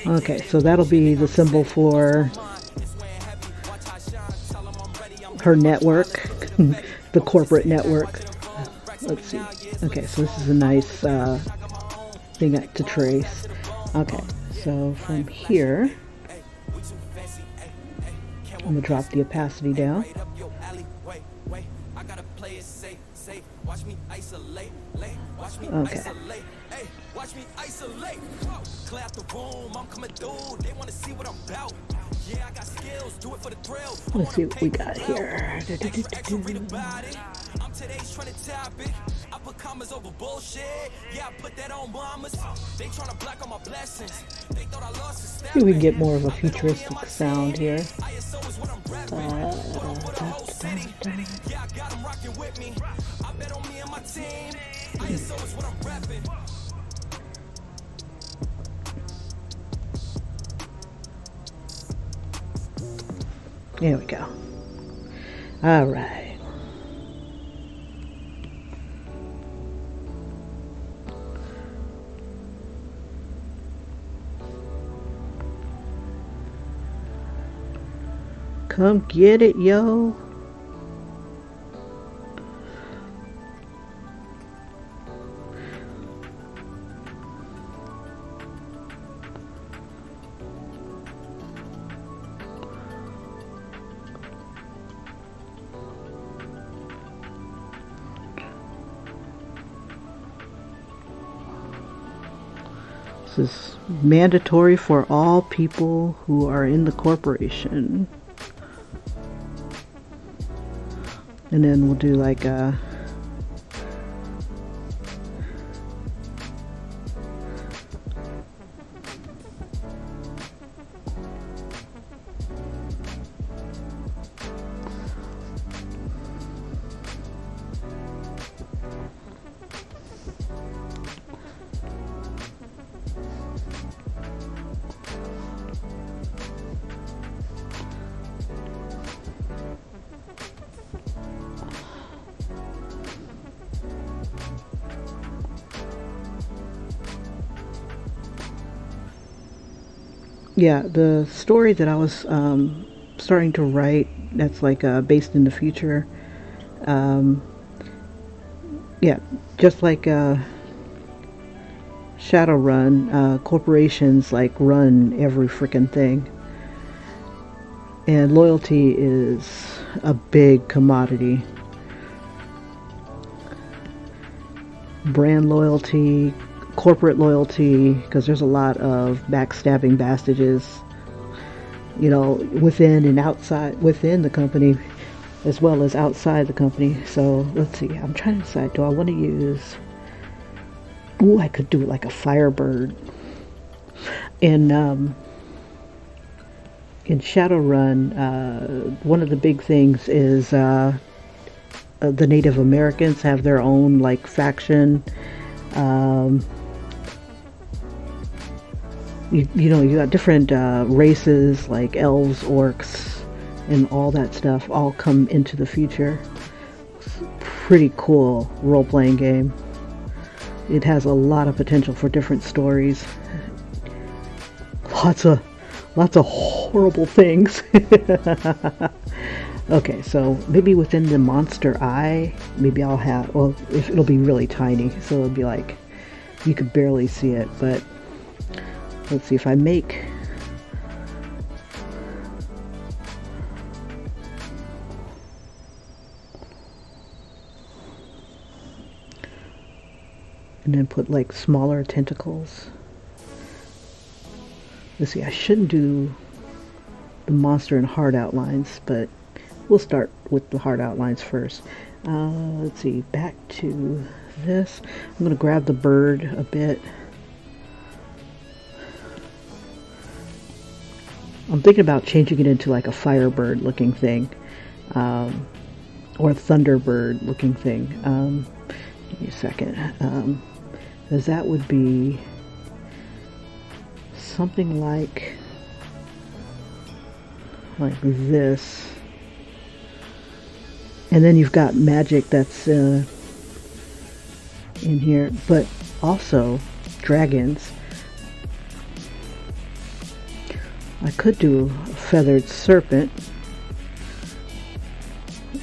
S1: Okay, so that'll be the symbol for her network, the corporate network. Let's see. Okay, so this is a nice thing to trace. Okay, so from here, I'm gonna drop the opacity down. Okay. Let's see what we got here. See if we can get more of a futuristic sound here. There we go. All right. Come get it, yo. This is mandatory for all people who are in the corporation. And then we'll do like a yeah, the story that I was starting to write that's like based in the future. Um, yeah, just like Shadowrun, corporations like run every freaking thing, and loyalty is a big commodity. Brand loyalty, corporate loyalty, because there's a lot of backstabbing bastages, within and outside, within the company, as well as outside the company. So let's see. I'm trying to decide. Do I want to use? Ooh, I could do it like a Firebird. In Shadowrun, one of the big things is the Native Americans have their own like faction. You got different races like elves, orcs, and all that stuff all come into the future. It's a pretty cool role-playing game. It has a lot of potential for different stories. Lots of horrible things. Okay, so maybe within the monster eye, maybe I'll have, well, if it'll be really tiny, so it'll be like, you could barely see it, but let's see if I make, and then put like smaller tentacles. Let's see, I shouldn't do the monster and heart outlines, but we'll start with the heart outlines first. Let's see, back to this. I'm going to grab the bird a bit. I'm thinking about changing it into like a Firebird looking thing, or a Thunderbird looking thing. Give me a second. Because that would be something like this. And then you've got magic that's in here, but also dragons. I could do a feathered serpent.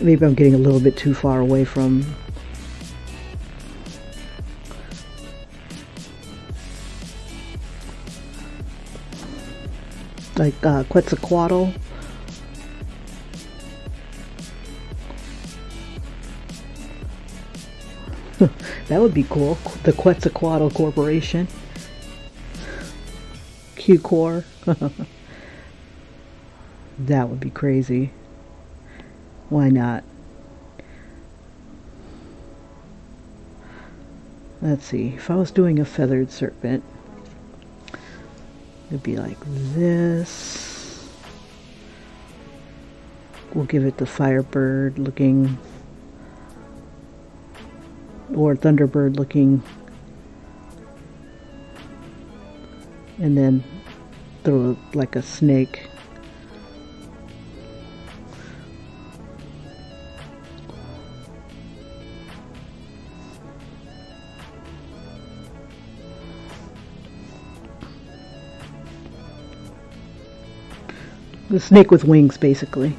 S1: Maybe I'm getting a little bit too far away from like Quetzalcoatl. That would be cool. The Quetzalcoatl Corporation. Q-Core. That would be crazy. Why not? Let's see. If I was doing a feathered serpent, it'd be like this. We'll give it the Firebird looking, or Thunderbird looking, and then throw like a snake. The snake with wings, basically.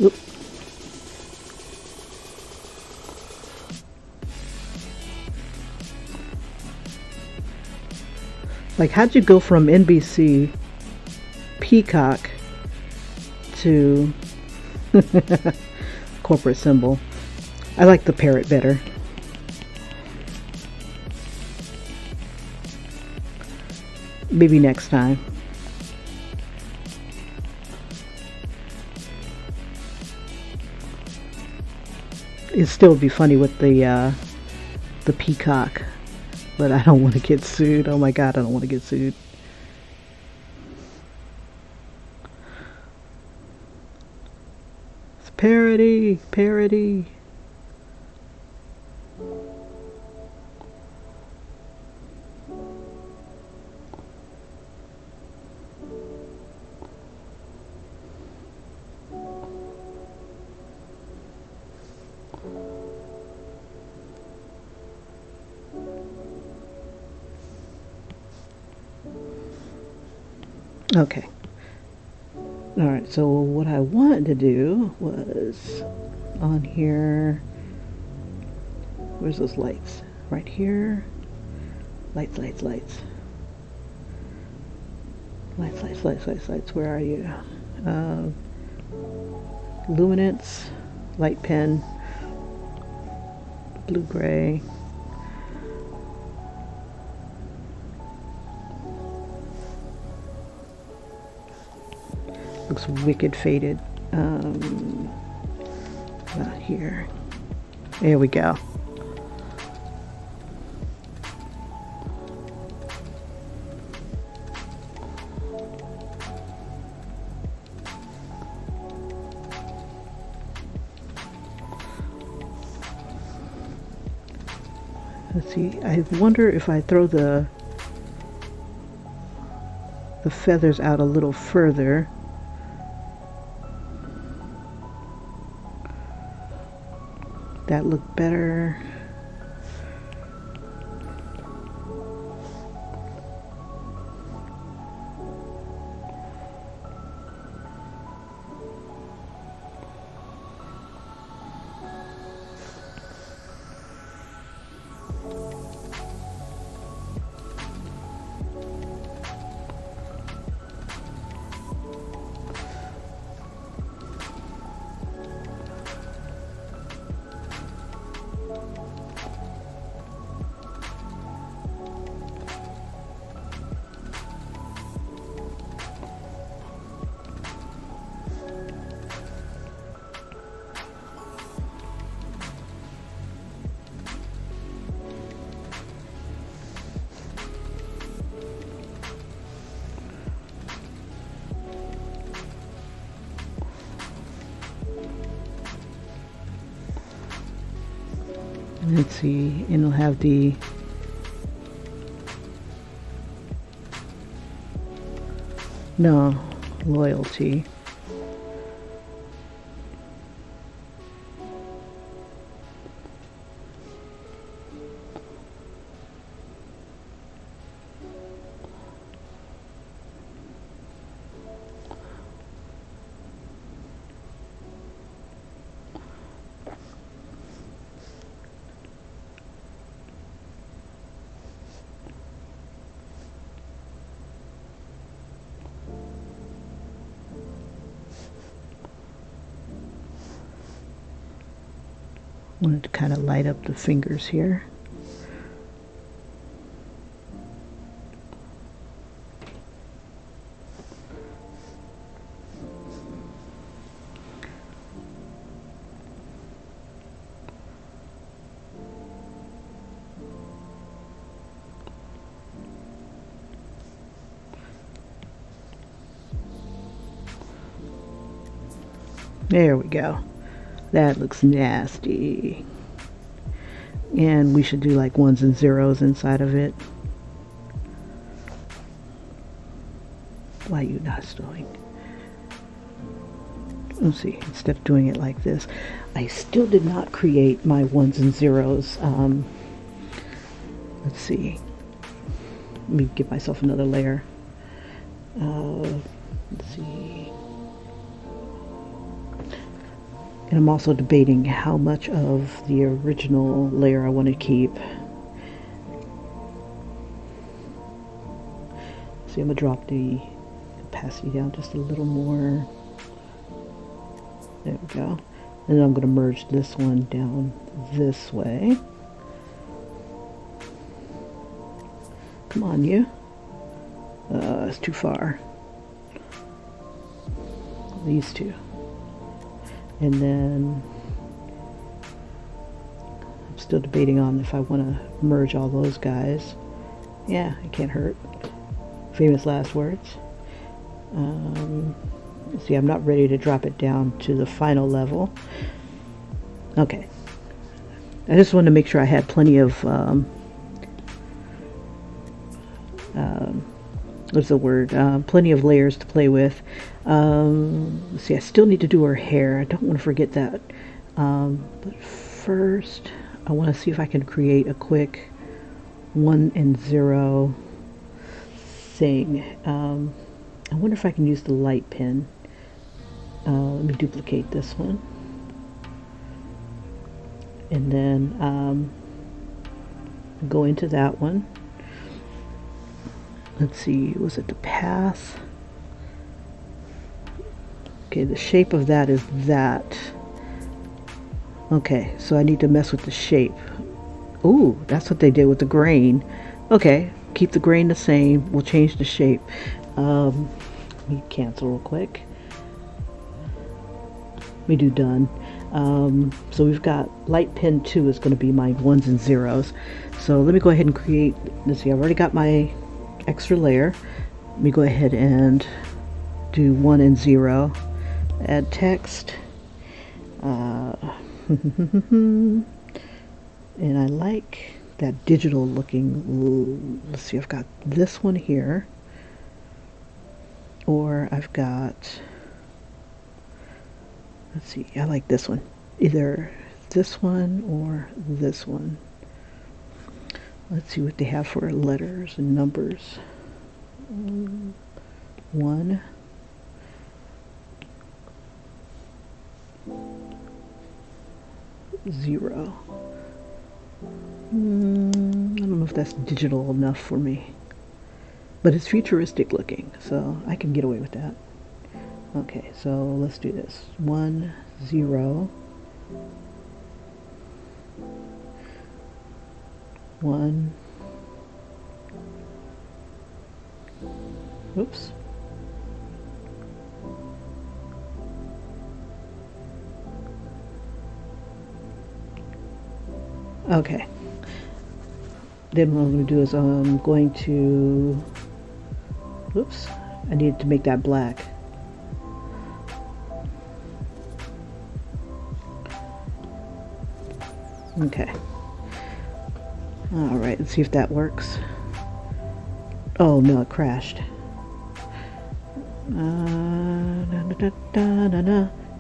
S1: Oop. Like, how'd you go from NBC, Peacock, to corporate symbol? I like the parrot better. Maybe next time. It'd still be funny with the peacock, but I don't want to get sued. Oh my god, I don't want to get sued. It's parody, parody. Okay. Alright, so what I wanted to do was on here. Where's those lights? Right here. Lights, lights, lights. Lights, lights, lights, lights, lights. Where are you? Luminance, light pen, blue gray. Looks wicked faded. About here. There we go. Let's see. I wonder if I throw the feathers out a little further. That look better. Let's see, and it'll have the loyalty. Wanted to kind of light up the fingers here. There we go. That looks nasty. And we should do like ones and zeros inside of it. Why are you not stowing? Let's see, instead of doing it like this, I still did not create my ones and zeros. Let's see. Let me give myself another layer. Let's see. And I'm also debating how much of the original layer I want to keep. See, I'm going to drop the opacity down just a little more. There we go. And then I'm going to merge this one down this way. Come on, you. It's too far. These two. And then I'm still debating on if I want to merge all those guys. Yeah, it can't hurt. Famous last words. See, I'm not ready to drop it down to the final level. Okay. I just wanted to make sure I had plenty of what's the word? Plenty of layers to play with. Let's see, I still need to do her hair. I don't want to forget that. But first, I want to see if I can create a quick 1 and 0 thing. I wonder if I can use the light pen. Let me duplicate this one. And then go into that one. Let's see, was it the path? Okay, the shape of that is that. Okay, so I need to mess with the shape. Ooh, that's what they did with the grain. Okay, keep the grain the same. We'll change the shape. Let me cancel real quick. Let me do done. So we've got light pen 2 is going to be my 1s and 0s. So let me go ahead and create, let's see, I've already got my extra layer. Let me go ahead and do 1 and 0. Add text. And I like that digital looking. Let's see, I've got this one here, or I've got, let's see, I like this one, either this one or this one. Let's see what they have for letters and numbers. 1, 0. I don't know if that's digital enough for me, but it's futuristic looking, so I can get away with that. Okay, so let's do this. 1, 0, 1. Oops. Okay. Then what I'm going to do is I'm going to, oops, I needed to make that black. Okay. All right, let's see if that works. Oh no, it crashed.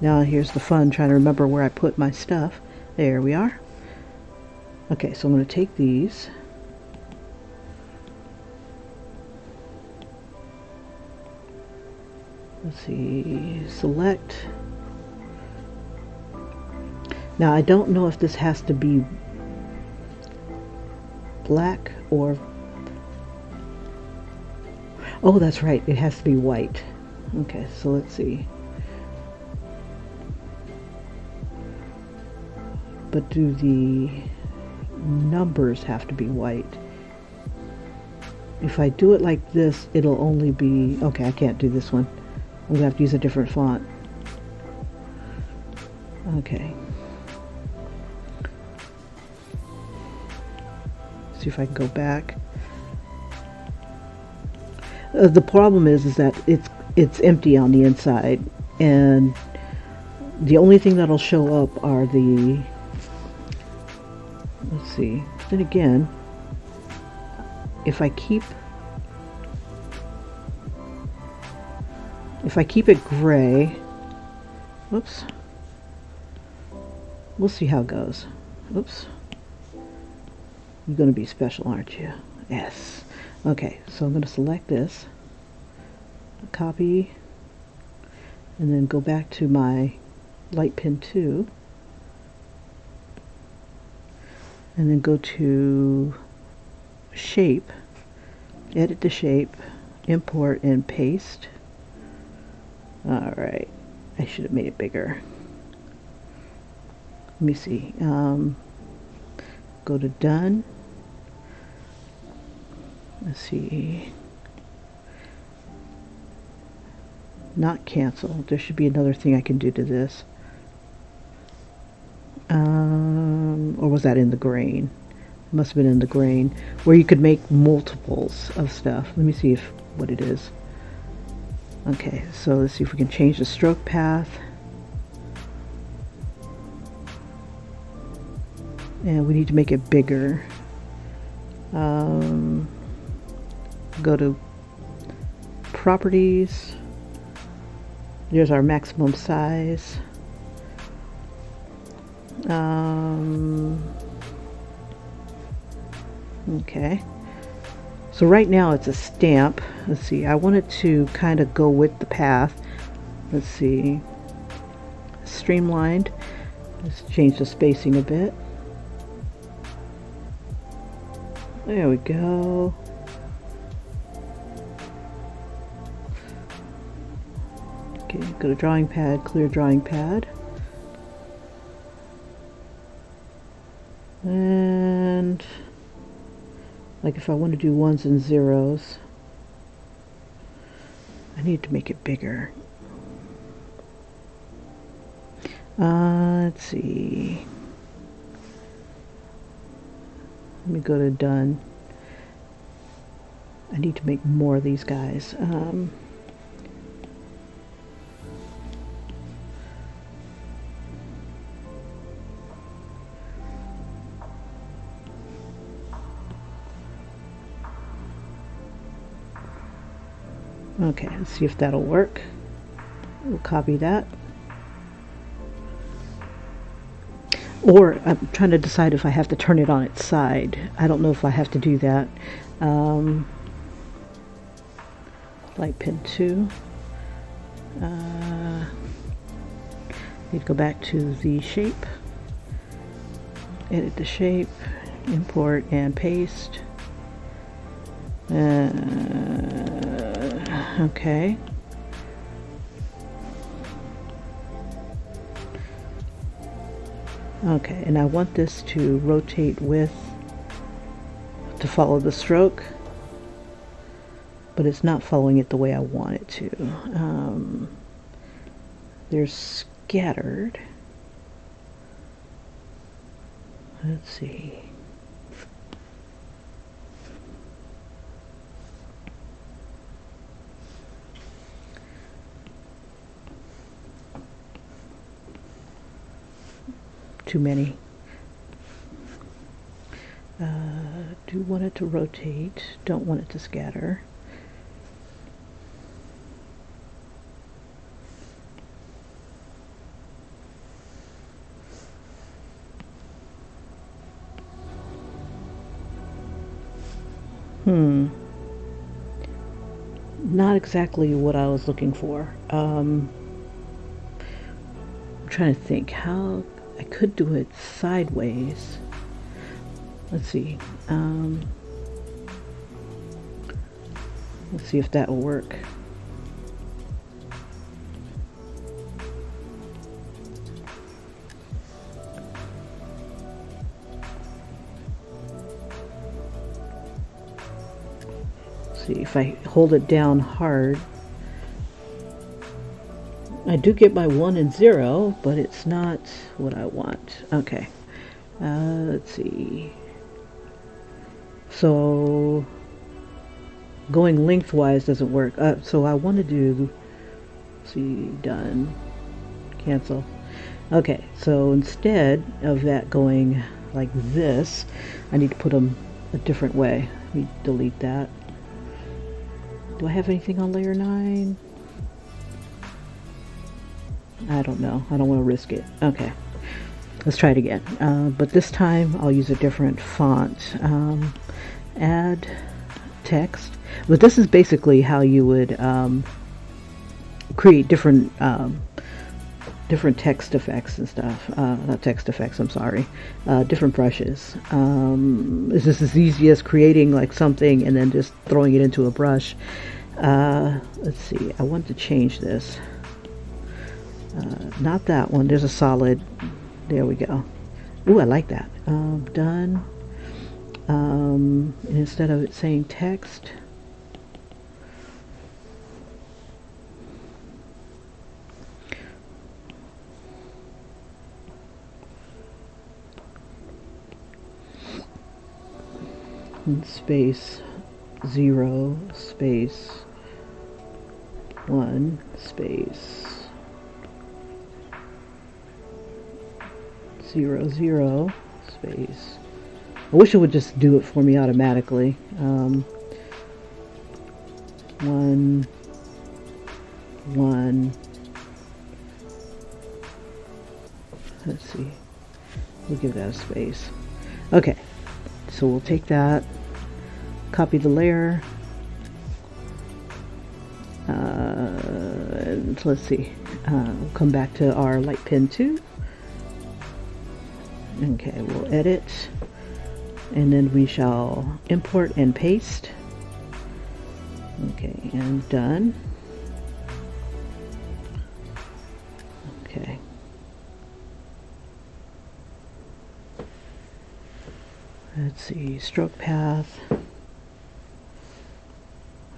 S1: Now here's the fun, trying to remember where I put my stuff. There we are. Okay, so I'm going to take these. Let's see, select. Now I don't know if this has to be black or, oh that's right, it has to be white. Okay, so let's see. But do the numbers have to be white? If I do it like this, it'll only be, okay, I can't do this one. I'm gonna have to use a different font. Okay. See if I can go back. The problem is that it's empty on the inside, and the only thing that'll show up are the, let's see, then again, if I keep it gray, whoops, we'll see how it goes. Oops. You're going to be special, aren't you? Yes. Okay, so I'm going to select this, copy, and then go back to my light pen 2, and then go to shape, edit the shape, import and paste. Alright, I should have made it bigger. Let me see. Go to done. Let's see. Not cancel. There should be another thing I can do to this. Or was that in the grain? Must have been in the grain, where you could make multiples of stuff. Let me see what it is. Okay, so let's see if we can change the stroke path. And we need to make it bigger. Go to properties. There's our maximum size. Okay. So right now it's a stamp. Let's see, I want it to kind of go with the path. Let's see, streamlined. Let's change the spacing a bit. There we go. Okay, go to drawing pad, clear drawing pad. And like if I want to do ones and zeros, I need to make it bigger. Let's see. Let me go to done. I need to make more of these guys. Okay, let's see if that'll work. We'll copy that. Or I'm trying to decide if I have to turn it on its side. I don't know if I have to do that. Light pin 2. Need to go back to the shape. Edit the shape. Import and paste. Okay. Okay, and I want this to rotate to follow the stroke, but it's not following it the way I want it to. They're scattered. Let's see. Too many. Do want it to rotate, don't want it to scatter. Not exactly what I was looking for. I'm trying to think how I could do it sideways. Let's see. Let's see if that will work. See if I hold it down hard. I do get my 1 and 0, but it's not what I want. Okay. Let's see. So going lengthwise doesn't work. So I want to do, see, done, cancel. Okay, so instead of that going like this, I need to put them a different way. Let me delete that. Do I have anything on layer 9? I don't know. I don't want to risk it. Okay. Let's try it again. But this time I'll use a different font. Add text. But this is basically how you would create different text effects and stuff. Not text effects, I'm sorry. Different brushes. This is as easy as creating like something and then just throwing it into a brush. Let's see. I want to change this. Not that one. There's a solid. There we go. Ooh, I like that. Done. And instead of it saying text, and space 0 space 1 space 0 0 space. I wish it would just do it for me automatically. 1 1. Let's see. We'll give that a space. Okay, so we'll take that. copy the layer. And let's see, we'll come back to our light pen 2. Okay, we'll edit, and then we shall import and paste. Okay, and done. Okay. Let's see, stroke path.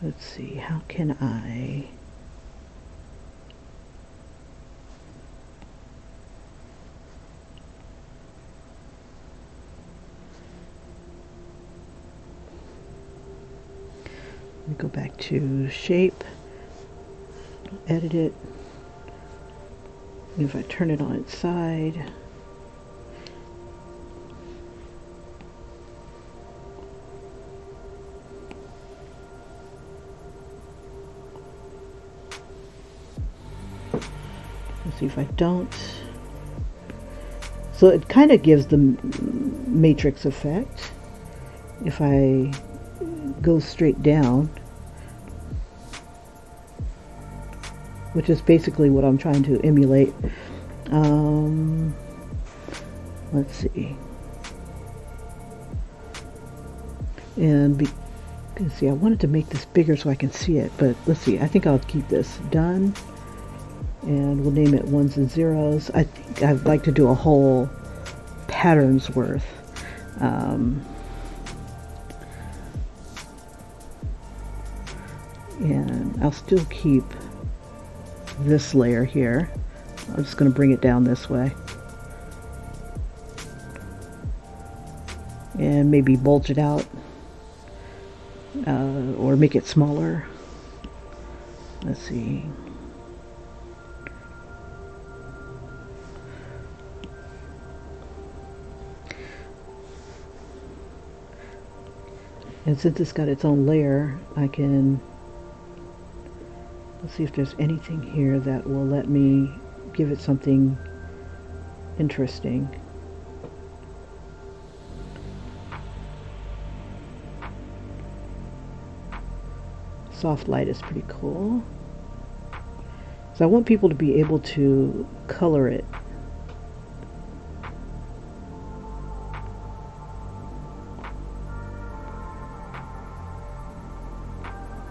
S1: Let's see, how can I... Let me go back to shape, edit it. If I turn it on its side, let's see if I don't. So it kind of gives the matrix effect. If I go straight down, which is basically what I'm trying to emulate. Let's see. And see, I wanted to make this bigger so I can see it, but let's see. I think I'll keep this done, and we'll name it ones and zeros. I think I'd like to do a whole pattern's worth. And I'll still keep this layer here. I'm just going to bring it down this way. And maybe bulge it out. Or make it smaller. Let's see. And since it's got its own layer, I can... Let's see if there's anything here that will let me give it something interesting. Soft light is pretty cool. So I want people to be able to color it.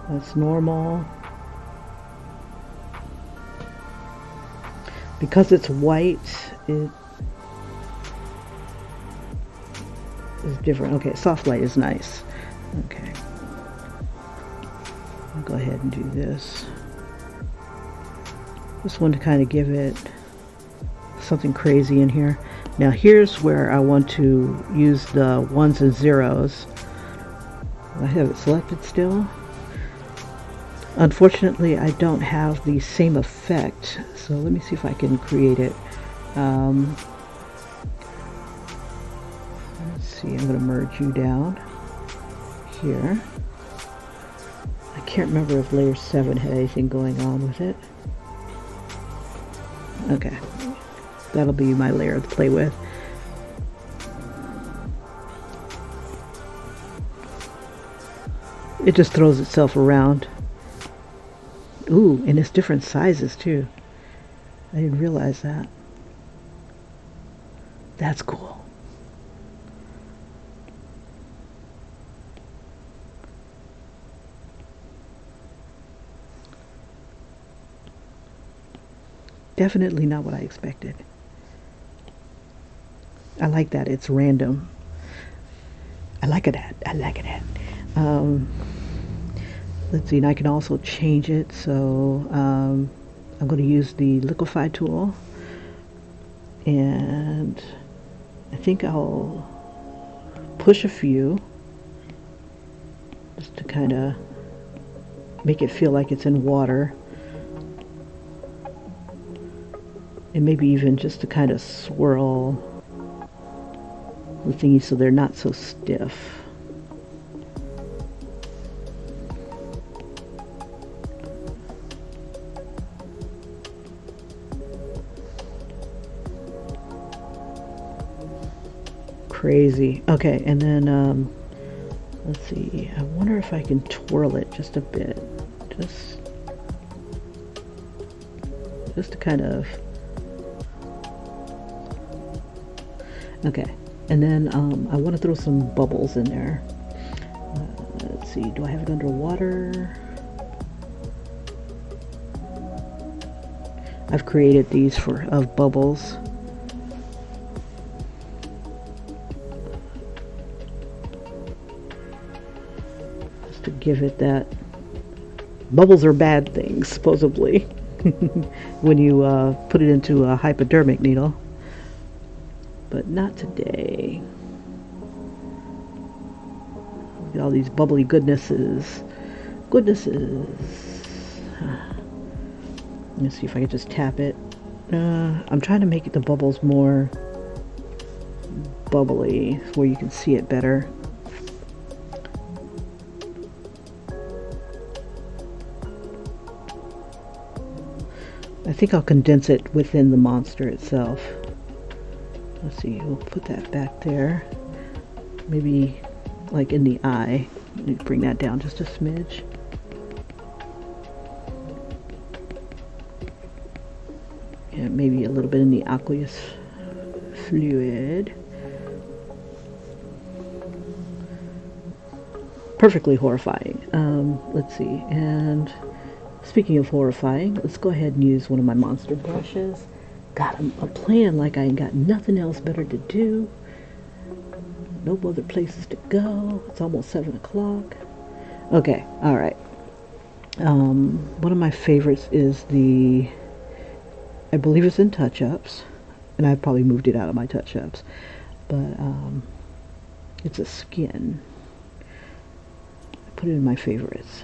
S1: That's normal. Because it's white, it is different. Okay, soft light is nice. Okay. I'll go ahead and do this. Just want to kind of give it something crazy in here. Now here's where I want to use the ones and zeros. I have it selected still. Unfortunately, I don't have the same effect, so let me see if I can create it. Let's see, I'm going to merge you down here. I can't remember if layer 7 had anything going on with it. Okay, that'll be my layer to play with. It just throws itself around. Ooh, and it's different sizes too. I didn't realize that. That's cool. Definitely not what I expected. I like that it's random. I like it. I like it. Let's see, and I can also change it. So I'm going to use the liquify tool, and I think I'll push a few just to kind of make it feel like it's in water, and maybe even just to kind of swirl the thingy so they're not so stiff. Crazy. Okay, and then Let's see, I wonder if I can twirl it just a bit. Just to kind of... Okay, and then I want to throw some bubbles in there. Let's see, do I have it underwater? I've created these of bubbles. Just to give it that... Bubbles are bad things, supposedly, when you put it into a hypodermic needle. But not today. Look at all these bubbly goodnesses. Let me see if I can just tap it. I'm trying to make the bubbles more bubbly where you can see it better. I think I'll condense it within the monster itself. Let's see, we'll put that back there. Maybe like in the eye. Let me bring that down just a smidge. Yeah, maybe a little bit in the aqueous fluid. Perfectly horrifying. Let's see, and speaking of horrifying, let's go ahead and use one of my monster brushes. God, I'm playing like I ain't got nothing else better to do. No other places to go. It's almost 7 o'clock. Okay, alright. One of my favorites is I believe it's in touch-ups. And I've probably moved it out of my touch-ups. But, it's a skin. I put it in my favorites.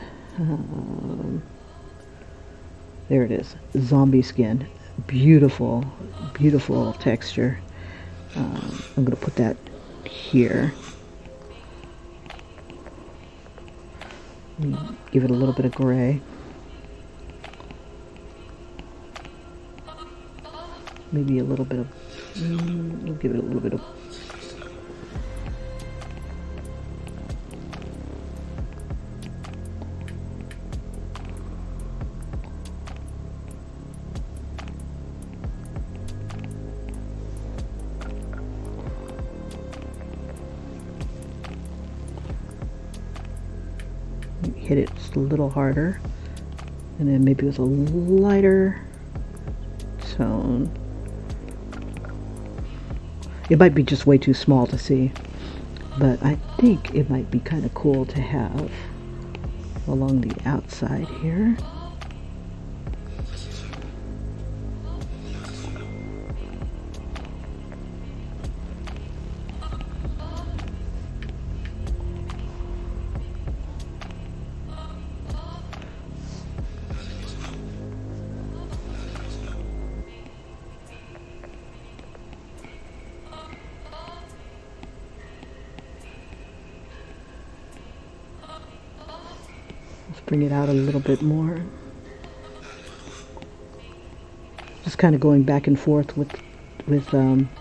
S1: There it is. Zombie skin. Beautiful, beautiful texture. I'm going to put that here. Give it a little bit of gray. Maybe a little bit of... we'll give it a little bit of... hit it just a little harder, and then maybe with a lighter tone. It might be just way too small to see, but I think it might be kind of cool to have along the outside here. Bring it out a little bit more. Just kind of going back and forth with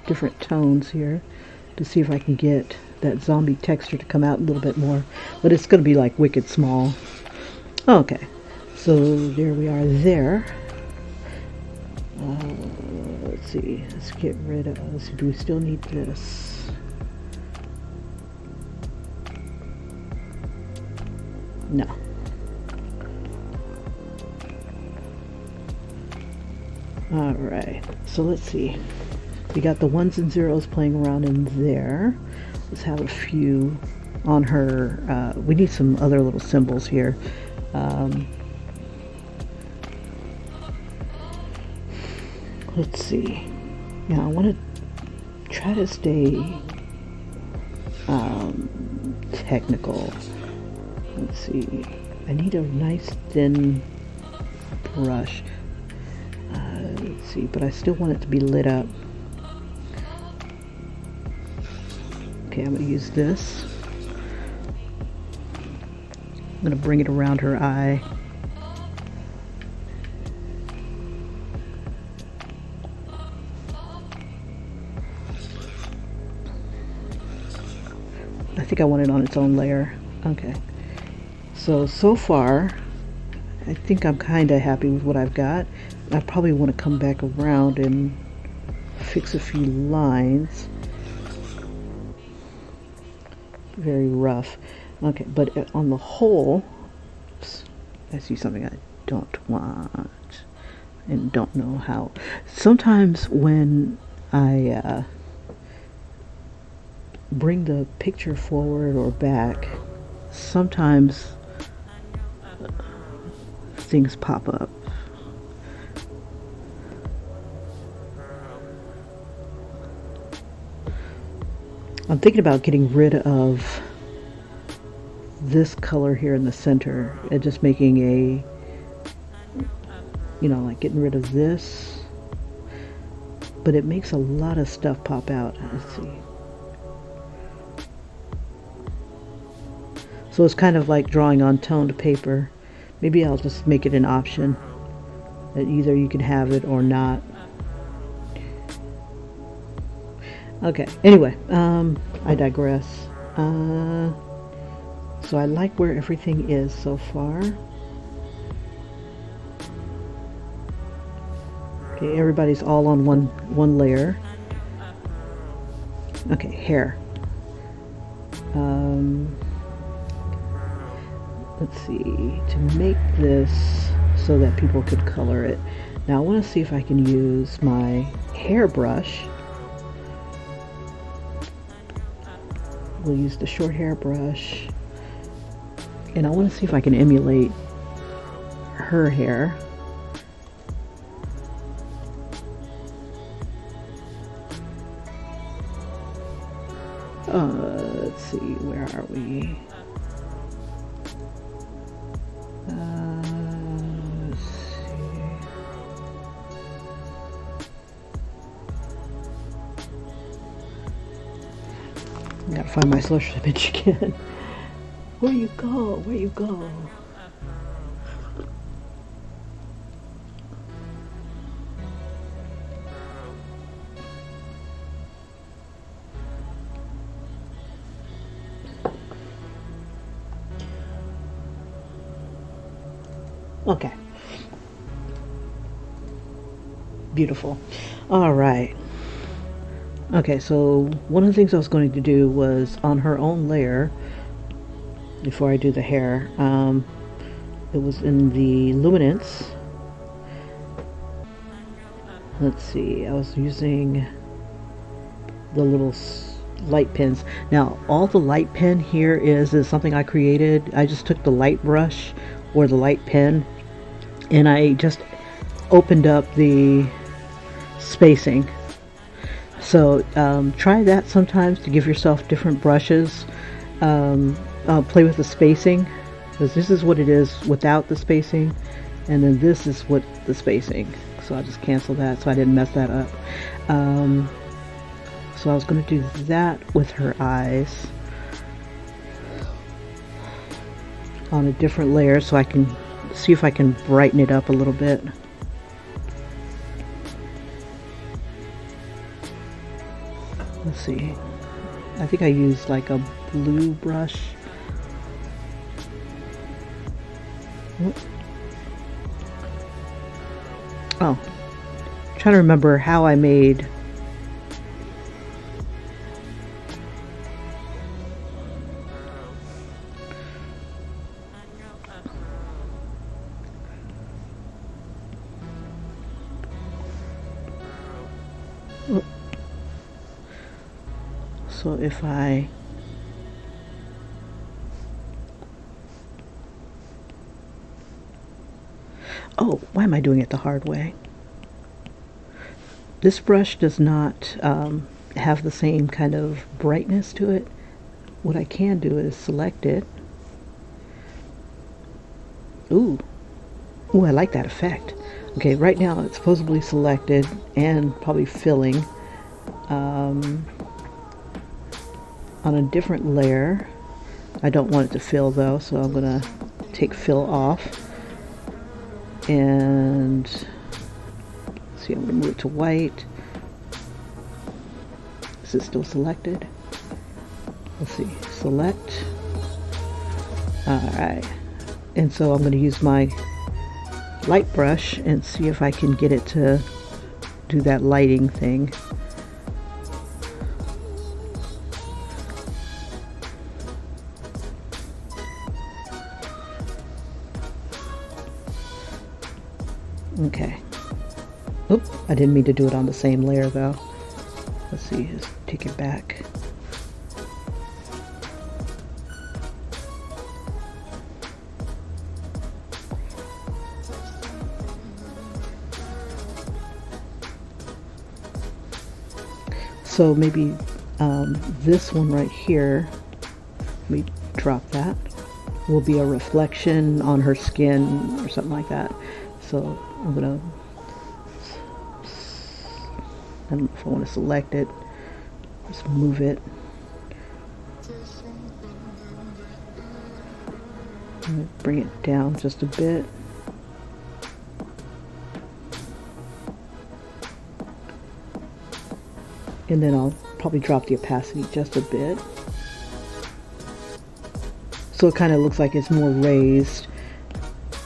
S1: different tones here to see if I can get that zombie texture to come out a little bit more. But it's going to be like wicked small. Okay, so there we are there. Let's see. Let's get rid of... Let's see, do we still need this? No. Alright, so let's see. We got the ones and zeros playing around in there. Let's have a few on her. We need some other little symbols here. Let's see. Yeah, I want to try to stay technical. Let's see. I need a nice thin brush. Let's see, but I still want it to be lit up. Okay, I'm going to use this. I'm going to bring it around her eye. I think I want it on its own layer. Okay. So far, I think I'm kind of happy with what I've got. I probably want to come back around and fix a few lines. Very rough. Okay, but on the whole, oops, I see something I don't want and don't know how. Sometimes when I bring the picture forward or back, sometimes things pop up. I'm thinking about getting rid of this color here in the center and just making a, you know, like getting rid of this. But it makes a lot of stuff pop out. Let's see. So it's kind of like drawing on toned paper. Maybe I'll just make it an option that either you can have it or not. Okay, anyway, I digress. So I like where everything is so far. Okay, everybody's all on one layer. Okay, hair. Let's see, to make this so that people could color it. Now I want to see if I can use my hairbrush. We'll use the short hairbrush, and I want to see if I can emulate her hair. Let's see, where are we? Let's see. I gotta find my slush image again. Where you go? Where you go? Okay. Beautiful. All right. Okay, so one of the things I was going to do was on her own layer, before I do the hair, it was in the luminance. Let's see, I was using the little light pens. Now, all the light pen here is something I created. I just took the light brush or the light pen and I just opened up the spacing. So try that sometimes to give yourself different brushes. Play with the spacing, because this is what it is without the spacing, and then this is what the spacing. So I'll just cancel that so I didn't mess that up. So I was going to do that with her eyes on a different layer so I can see if I can brighten it up a little bit. Let's see, I think I used like a blue brush. Oh, I'm trying to remember how I made so if I why am I doing it the hard way? This brush does not have the same kind of brightness to it. What I can do is select it. Ooh, I like that effect. Okay, right now it's supposedly selected and probably filling on a different layer. I don't want it to fill though, so I'm gonna take fill off. And see, I'm going to move it to white. Is it still selected? Let's see, select, Alright, and so I'm going to use my light brush and see if I can get it to do that lighting thing. Okay. Oop, I didn't mean to do it on the same layer though. Let's see, just take it back. So maybe this one right here, let me drop that, will be a reflection on her skin or something like that. So I'm gonna, I don't know if I want to select it, just move it. Bring it down just a bit. And then I'll probably drop the opacity just a bit. So it kind of looks like it's more raised.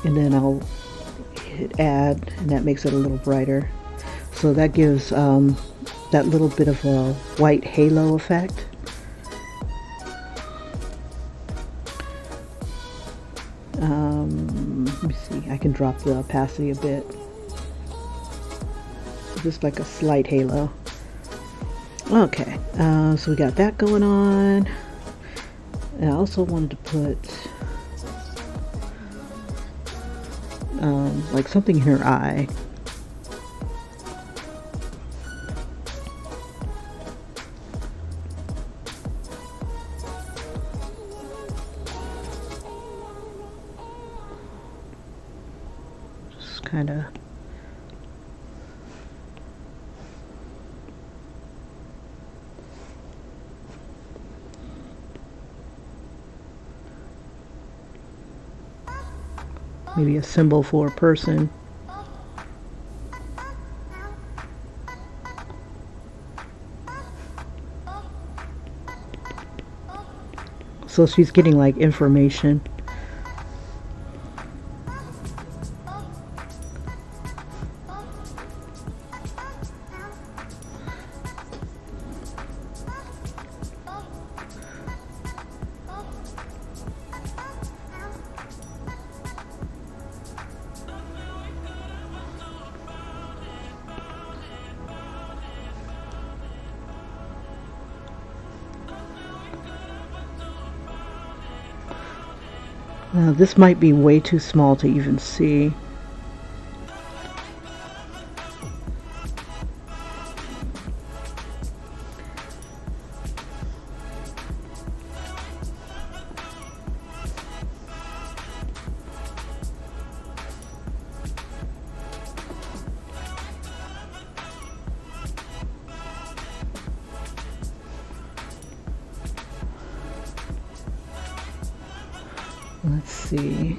S1: And then I'll hit add, and that makes it a little brighter. So that gives that little bit of a white halo effect. Let me see, I can drop the opacity a bit. Just like a slight halo. Okay, so we got that going on. And I also wanted to put like something in her eye. Just kind of maybe a symbol for a person. So she's getting like information. This might be way too small to even see. Let's see.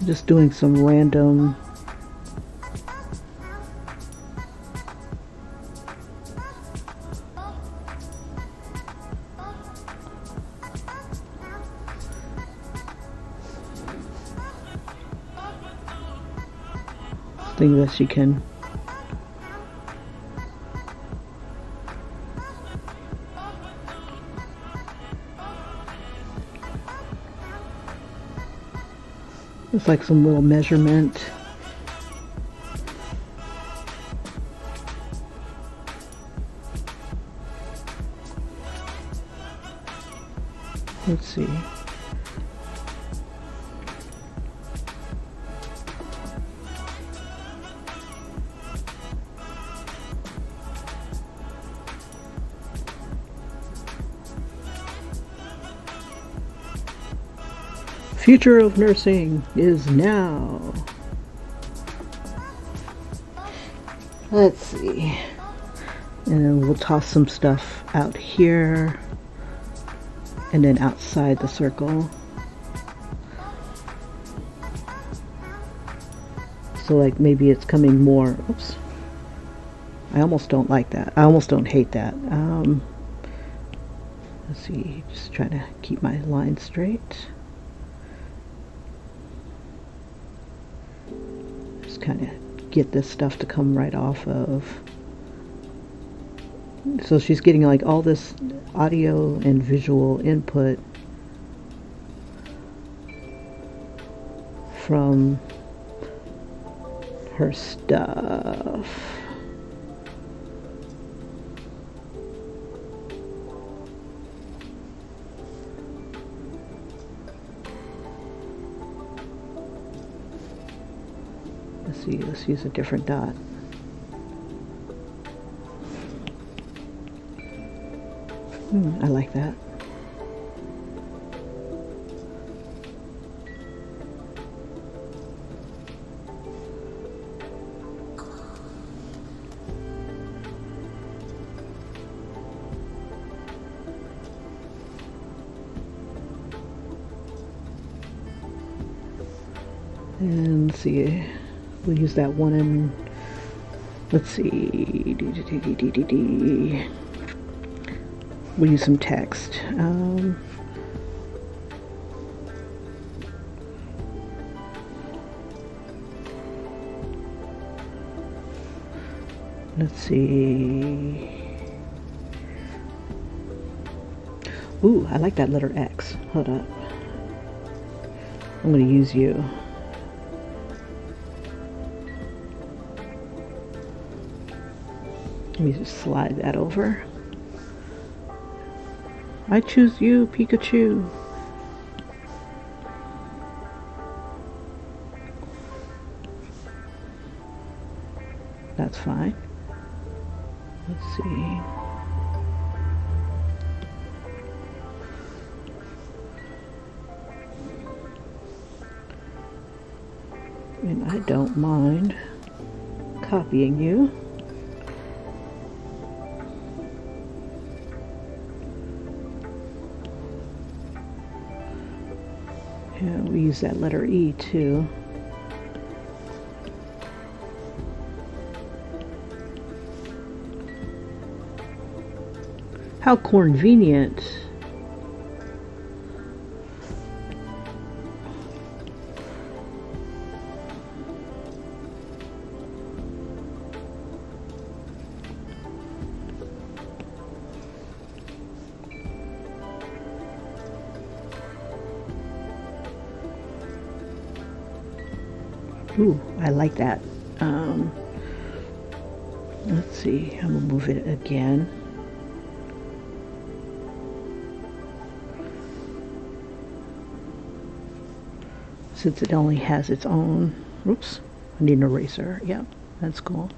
S1: Just doing some random thing that she can it's like some little measurement. Let's see. Future of nursing is now. Let's see. And then we'll toss some stuff out here and then outside the circle. So like maybe it's coming more, oops. I almost don't like that. I almost don't hate that. Let's see, just trying to keep my line straight. Just kind of get this stuff to come right off of. So she's getting like all this audio and visual input from her stuff. Let's see, let's use a different dot. I like that. And let's see, we'll use that one in, let's see, we'll use some text. Let's see. Ooh, I like that letter X. Hold up. I'm going to use you. Let me just slide that over. I choose you, Pikachu. That's fine. Let's see. And I don't mind copying you. Yeah, we use that letter E too. How convenient. Ooh, I like that. Let's see, I'm gonna move it again. Since it only has its own, oops, I need an eraser. Yep, that's cool.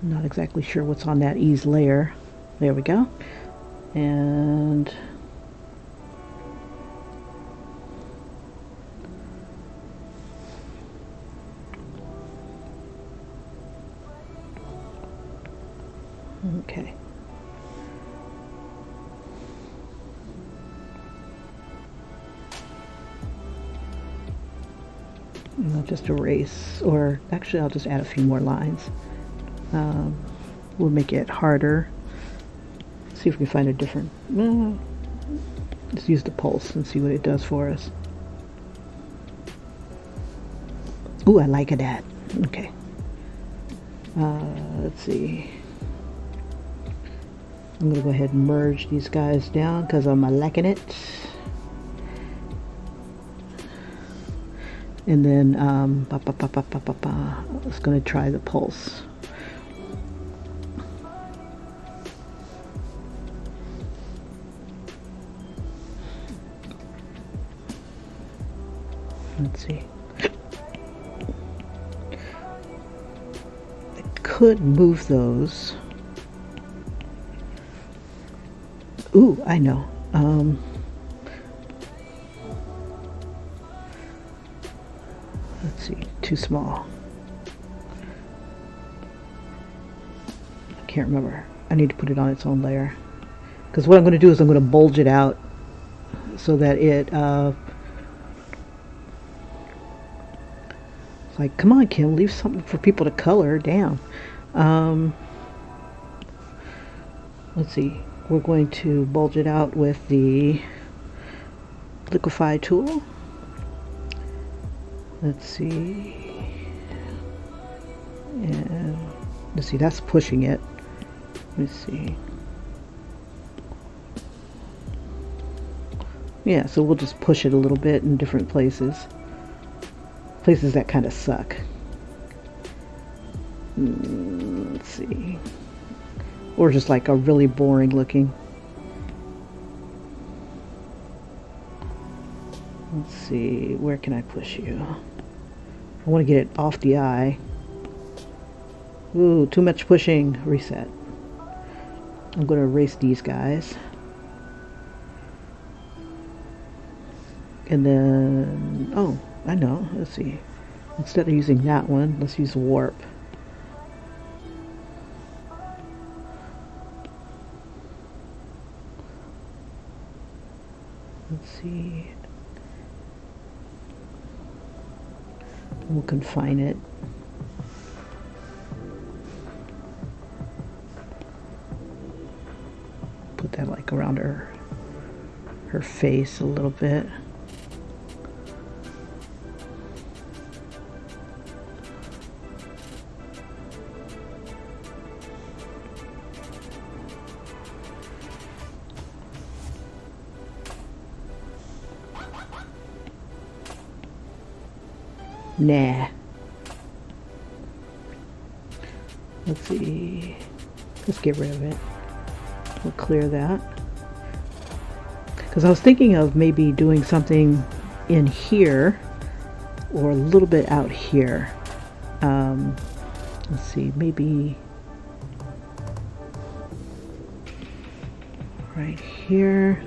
S1: Not exactly sure what's on that ease layer. There we go. And okay. And I'll just erase, or actually I'll just add a few more lines. We'll make it harder. See if we can find a different, let's use the pulse and see what it does for us. Ooh, I like that. Okay. Let's see. I'm gonna go ahead and merge these guys down because I'm liking it. And then I was going to try the pulse. Let's see. I could move those. Ooh, I know. Let's see, too small. can't remember. I need to put it on its own layer. Because what I'm going to do is I'm going to bulge it out so that it, it's like, come on, Kim, leave something for people to color. Damn. Let's see. We're going to bulge it out with the liquify tool. Let's see. And let's see, that's pushing it. Let's see. Yeah, so we'll just push it a little bit in different places. Places that kind of suck. Let's see. Or just like a really boring looking. Let's see, where can I push you? I want to get it off the eye. Ooh, too much pushing. Reset. I'm going to erase these guys. And then, oh, I know. Let's see. Instead of using that one, let's use warp. Let's see. We'll confine it. Put that like around her face a little bit. Nah. Let's see. Let's get rid of it. We'll clear that. Because I was thinking of maybe doing something in here or a little bit out here. Let's see, maybe right here.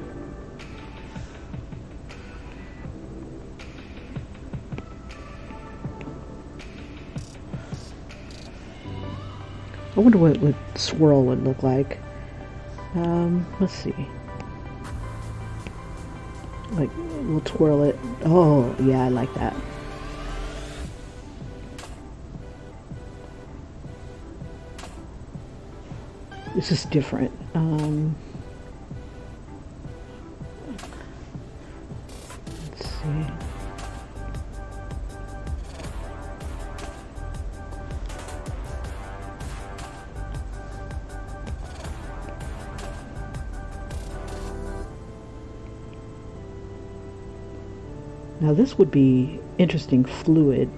S1: I wonder what swirl would look like. Let's see. Like, we'll twirl it. Oh, yeah, I like that. This is different. Let's see. Now this would be interesting fluid.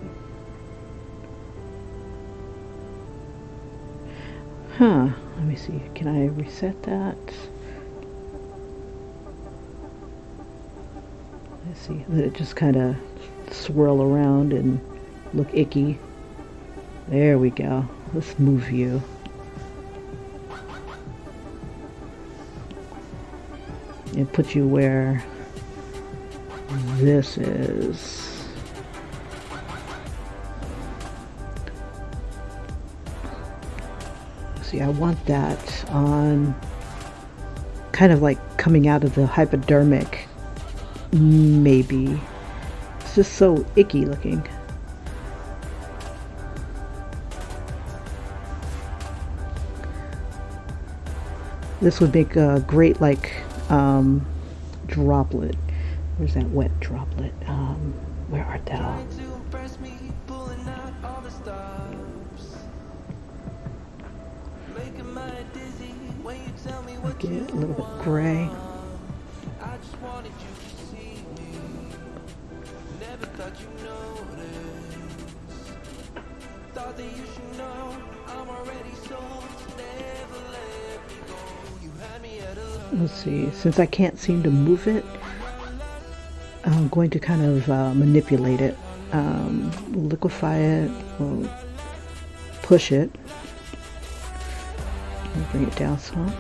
S1: Huh, let me see, can I reset that? Let's see, let it just kind of swirl around and look icky. There we go, let's move you. And put you where this is. See, I want that on kind of like coming out of the hypodermic, maybe. It's just so icky looking. This would make a great like droplet. Where's that wet droplet? Where art thou? Get it a little bit gray. Let's see, since I can't seem to move it, I'm going to kind of manipulate it, liquefy it, we'll push it, and bring it down some.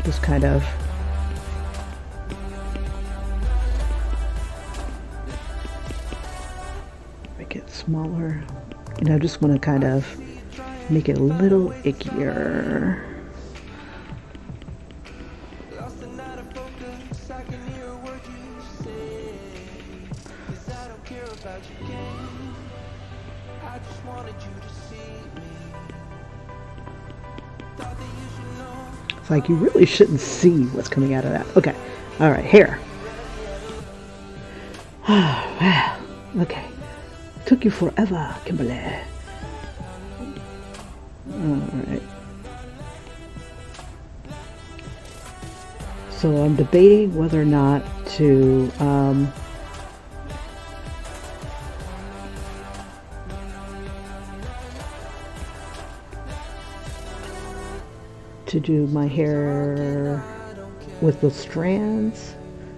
S1: Just kind of make it smaller. And I just want to kind of make it a little ickier.
S3: Lost and out of focus, I can hear a word you say. 'Cause I don't care about your game. I just wanted you to see me. Thought that you should know.
S1: It's like you really shouldn't see what's coming out of that. Okay. All right, hair. Wow. Okay. Took you forever, Kimberly. Alright. So I'm debating whether or not to do my hair with the strands.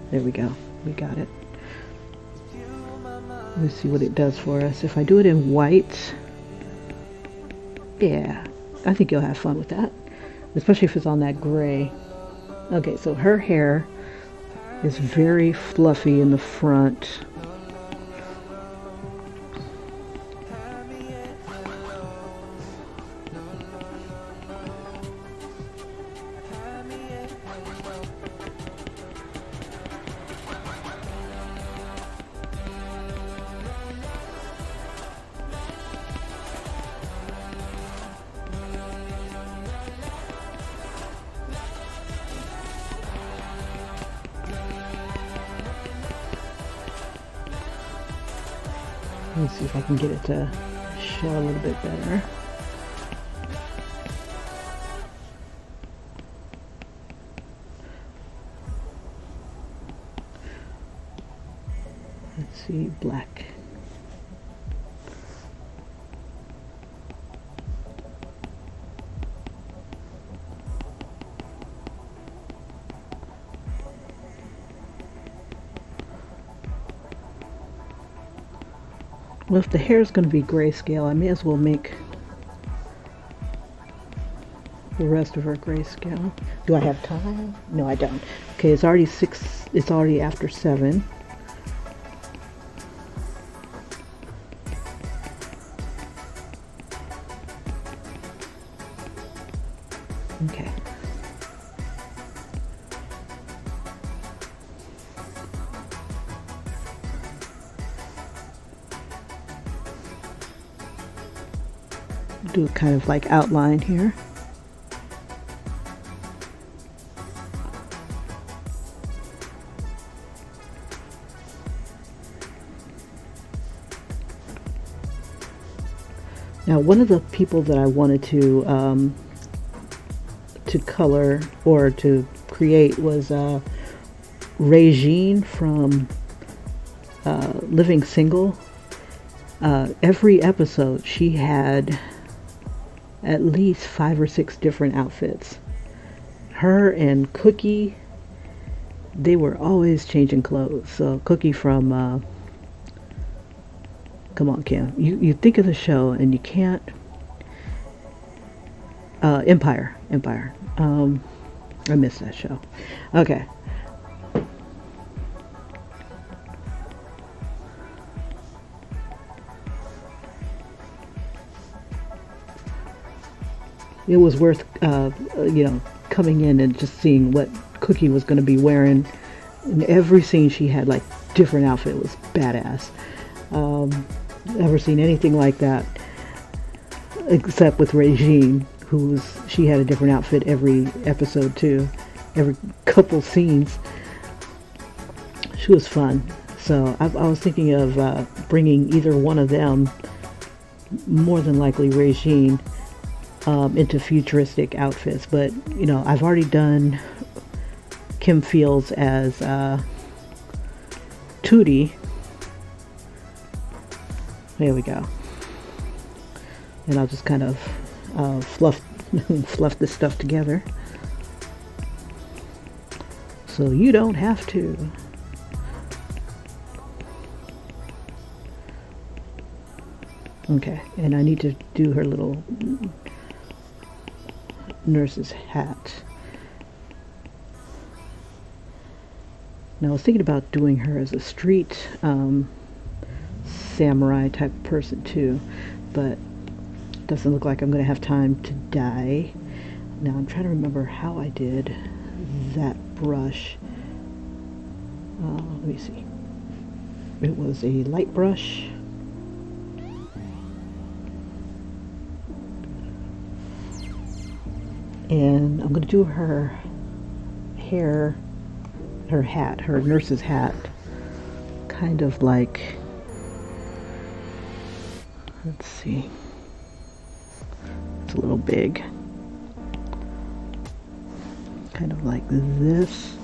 S1: There we go. We got it. Let's see what it does for us. If I do it in white, yeah, I think you'll have fun with that, especially if it's on that gray. Okay, so her hair is very fluffy in the front. Let's see if I can get it to show a little bit better. Let's see, black. Well, if the hair is going to be grayscale, I may as well make the rest of her grayscale. Do I have time? No, I don't. Okay, it's already 6. It's already after 7. Okay. Do a kind of like outline here. Now, one of the people that I wanted to color or to create was Regine from Living Single. Every episode she had at least 5 or 6 different outfits. Her and Cookie, they were always changing clothes. So Cookie from come on, Kim, you think of the show and you can't. Empire. I missed that show. Okay. It was worth, coming in and just seeing what Cookie was going to be wearing. In every scene, she had like different outfit. It was badass. Never seen anything like that, except with Regine, she had a different outfit every episode too. Every couple scenes, she was fun. So I was thinking of bringing either one of them, more than likely Regine, into futuristic outfits. But I've already done Kim Fields as Tootie. There we go. And I'll just kind of fluff this stuff together, so you don't have to. Okay, and I need to do her little nurse's hat. Now I was thinking about doing her as a street samurai type person too, but Doesn't look like I'm going to have time to dye. Now I'm trying to remember how I did that brush. Let me see. It was a light brush. And I'm going to do her hair, her hat, her nurse's hat, kind of like, let's see, it's a little big, kind of like this.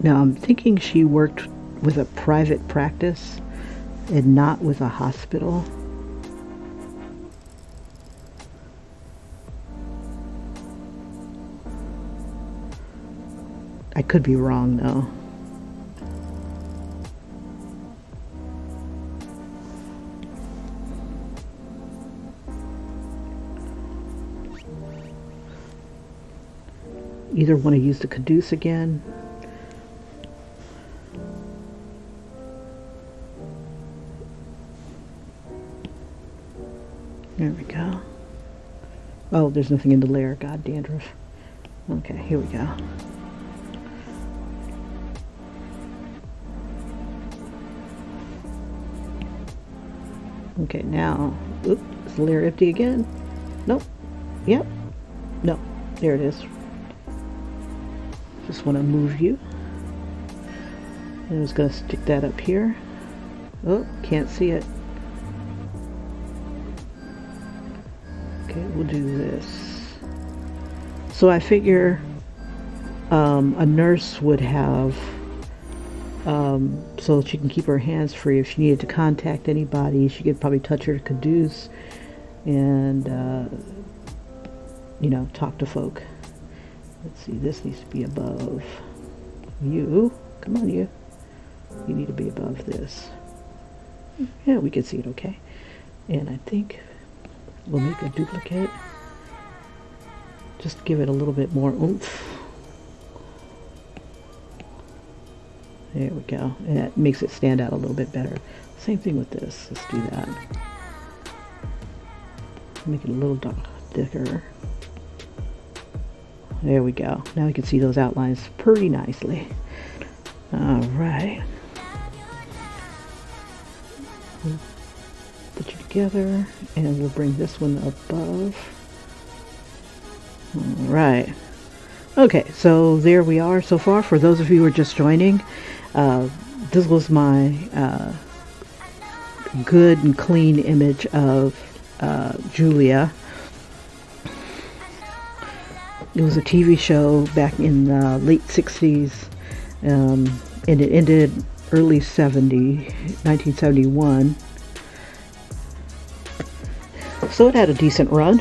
S1: Now I'm thinking she worked with a private practice and not with a hospital. I could be wrong though. Either want to use the caduce again. There we go. Oh, there's nothing in the layer. God, dandruff. Okay, here we go. Okay, now, oop, is the layer empty again? Nope. Yep. No, there it is. Just want to move you. And I was going to stick that up here. Oh, can't see it. Okay, we'll do this. So I figure a nurse would have, so she can keep her hands free. If she needed to contact anybody, she could probably touch her caduce and, you know, talk to folk. Let's see, this needs to be above you. Come on, you. You need to be above this. Yeah, we can see it okay. And I think we'll make a duplicate. Just give it a little bit more oomph. There we go. And that makes it stand out a little bit better. Same thing with this. Let's do that. Make it a little thicker. There we go. Now we can see those outlines pretty nicely. All right. Put you together, and we'll bring this one above. All right. Okay, so there we are so far. For those of you who are just joining, this was my good and clean image of Julia. It was a TV show back in the late 60s, and it ended early 1971. So it had a decent run.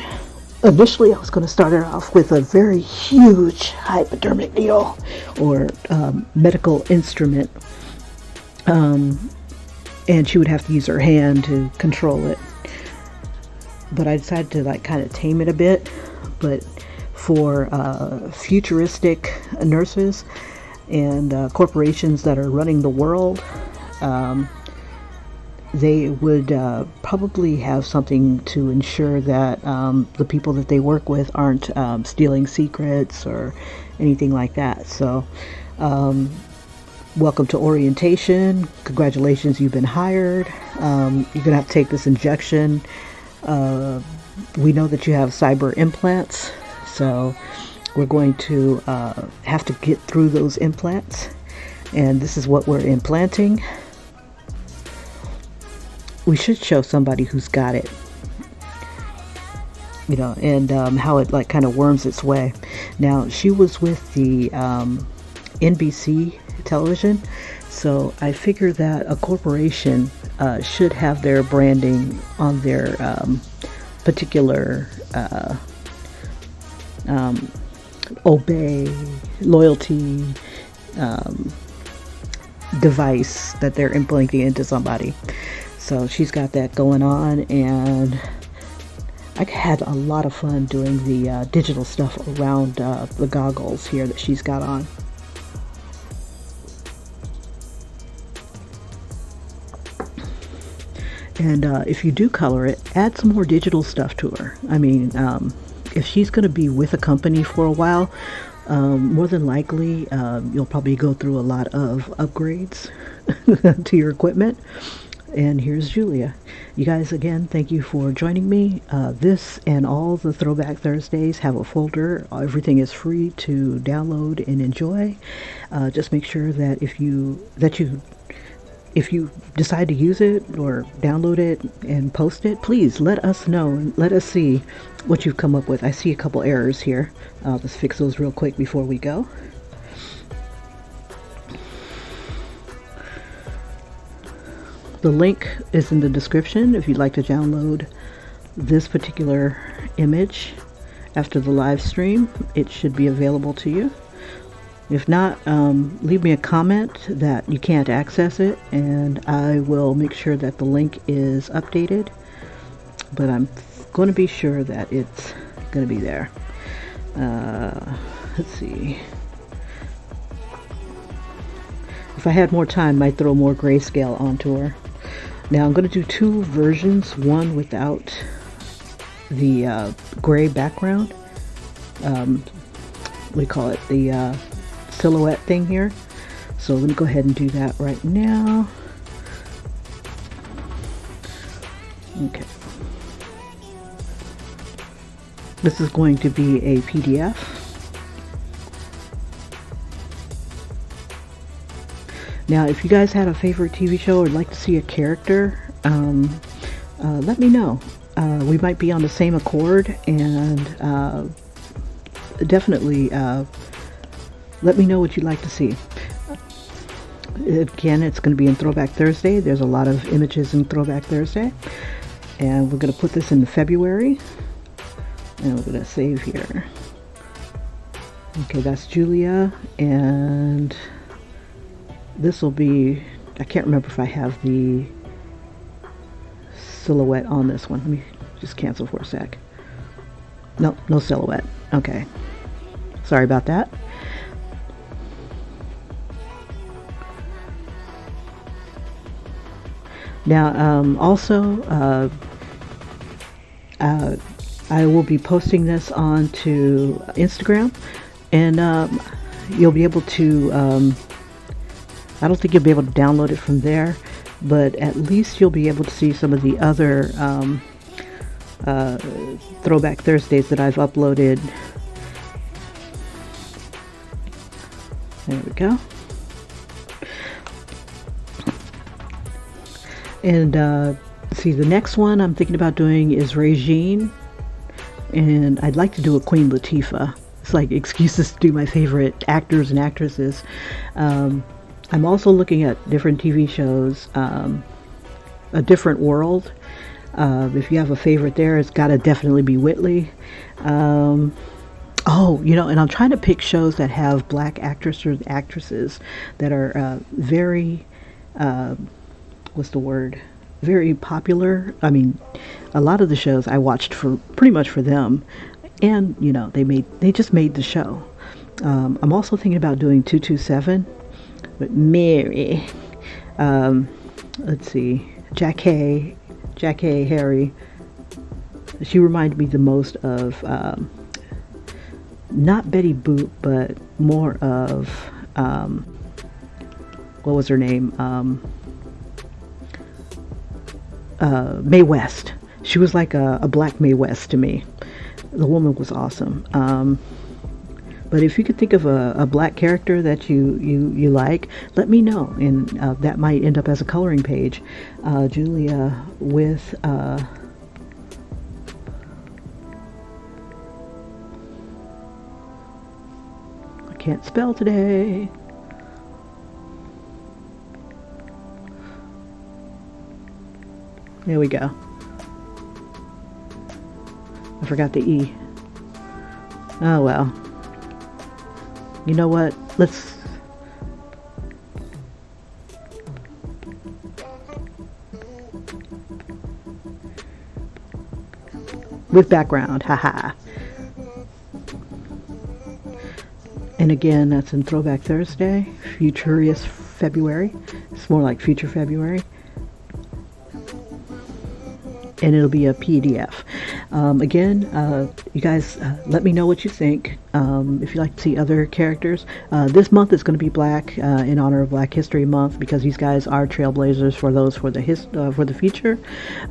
S1: Initially, I was going to start her off with a very huge hypodermic needle or medical instrument, and she would have to use her hand to control it. But I decided to like kind of tame it a bit. But for futuristic nurses and corporations that are running the world, they would probably have something to ensure that the people that they work with aren't stealing secrets or anything like that. So welcome to orientation. Congratulations, you've been hired. You're gonna have to take this injection. We know that you have cyber implants, so we're going to have to get through those implants, and this is what we're implanting. We should show somebody who's got it, you know, and how it like kind of worms its way. Now, she was with the NBC television, so I figure that a corporation should have their branding on their particular obey, loyalty, device that they're implanting into somebody. So she's got that going on, and I had a lot of fun doing the digital stuff around the goggles here that she's got on. And if you do color it, add some more digital stuff to her. I mean, if she's going to be with a company for a while, more than likely you'll probably go through a lot of upgrades to your equipment. And here's Julia. You guys, again, thank you for joining me. This and all the Throwback Thursdays have a folder. Everything is free to download and enjoy. Just make sure that if you decide to use it or download it and post it, please let us know and let us see what you've come up with. I see a couple errors here. Let's fix those real quick before we go. The link is in the description if you'd like to download this particular image after the live stream. It should be available to you. If not, leave me a comment that you can't access it, and I will make sure that the link is updated. But I'm going to be sure that it's going to be there. Let's see. If I had more time, I might throw more grayscale onto her. Now I'm going to do two versions, one without the gray background. We call it the silhouette thing here. So let me go ahead and do that right now. Okay. This is going to be a PDF. Now, if you guys had a favorite TV show or would like to see a character, let me know. We might be on the same accord, and definitely let me know what you'd like to see. Again, it's going to be in Throwback Thursday. There's a lot of images in Throwback Thursday. And we're going to put this in February. And we're going to save here. Okay, that's Julia. And this will be, I can't remember if I have the silhouette on this one. Let me just cancel for a sec. No, no silhouette. Okay. Sorry about that. Now, also, I will be posting this onto Instagram, and you'll be able to, I don't think you'll be able to download it from there, but at least you'll be able to see some of the other Throwback Thursdays that I've uploaded. There we go. And see, the next one I'm thinking about doing is Regine, and I'd like to do a Queen Latifah. It's like excuses to do my favorite actors and actresses. I'm also looking at different TV shows, A Different World. If you have a favorite there, it's got to definitely be Whitley. Oh, you know, and I'm trying to pick shows that have black actors or actresses that are very, what's the word? Very popular. I mean, a lot of the shows I watched for pretty much for them, and you know, they just made the show. I'm also thinking about doing 227, but Mary. Let's see, Jackie Harry. She reminded me the most of not Betty Boop, but more of what was her name? Mae West. She was like a black Mae West to me. The woman was awesome. But if you could think of a black character that you like, let me know, and that might end up as a coloring page. Julia with I can't spell today. There we go. I forgot the E. Oh well. You know what? with background. Haha. And again, that's in Throwback Thursday, Futurious February. It's more like Future February. And it'll be a PDF. Again, you guys let me know what you think. If you like to see other characters, this month is going to be Black in honor of Black History Month, because these guys are trailblazers for those for the future.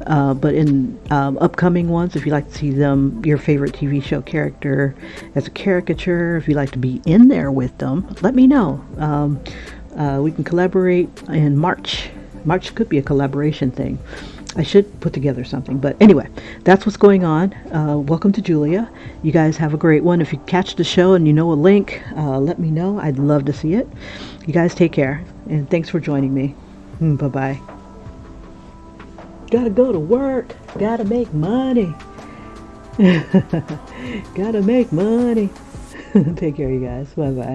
S1: But in upcoming ones, if you like to see them, your favorite TV show character as a caricature, if you like to be in there with them, let me know. We can collaborate in March. March could be a collaboration thing. I should put together something. But anyway, that's what's going on. Welcome to Julia. You guys have a great one. If you catch the show and you know a link, let me know. I'd love to see it. You guys take care. And thanks for joining me. Bye-bye. Gotta go to work. Gotta make money. Gotta make money. Take care, you guys. Bye-bye.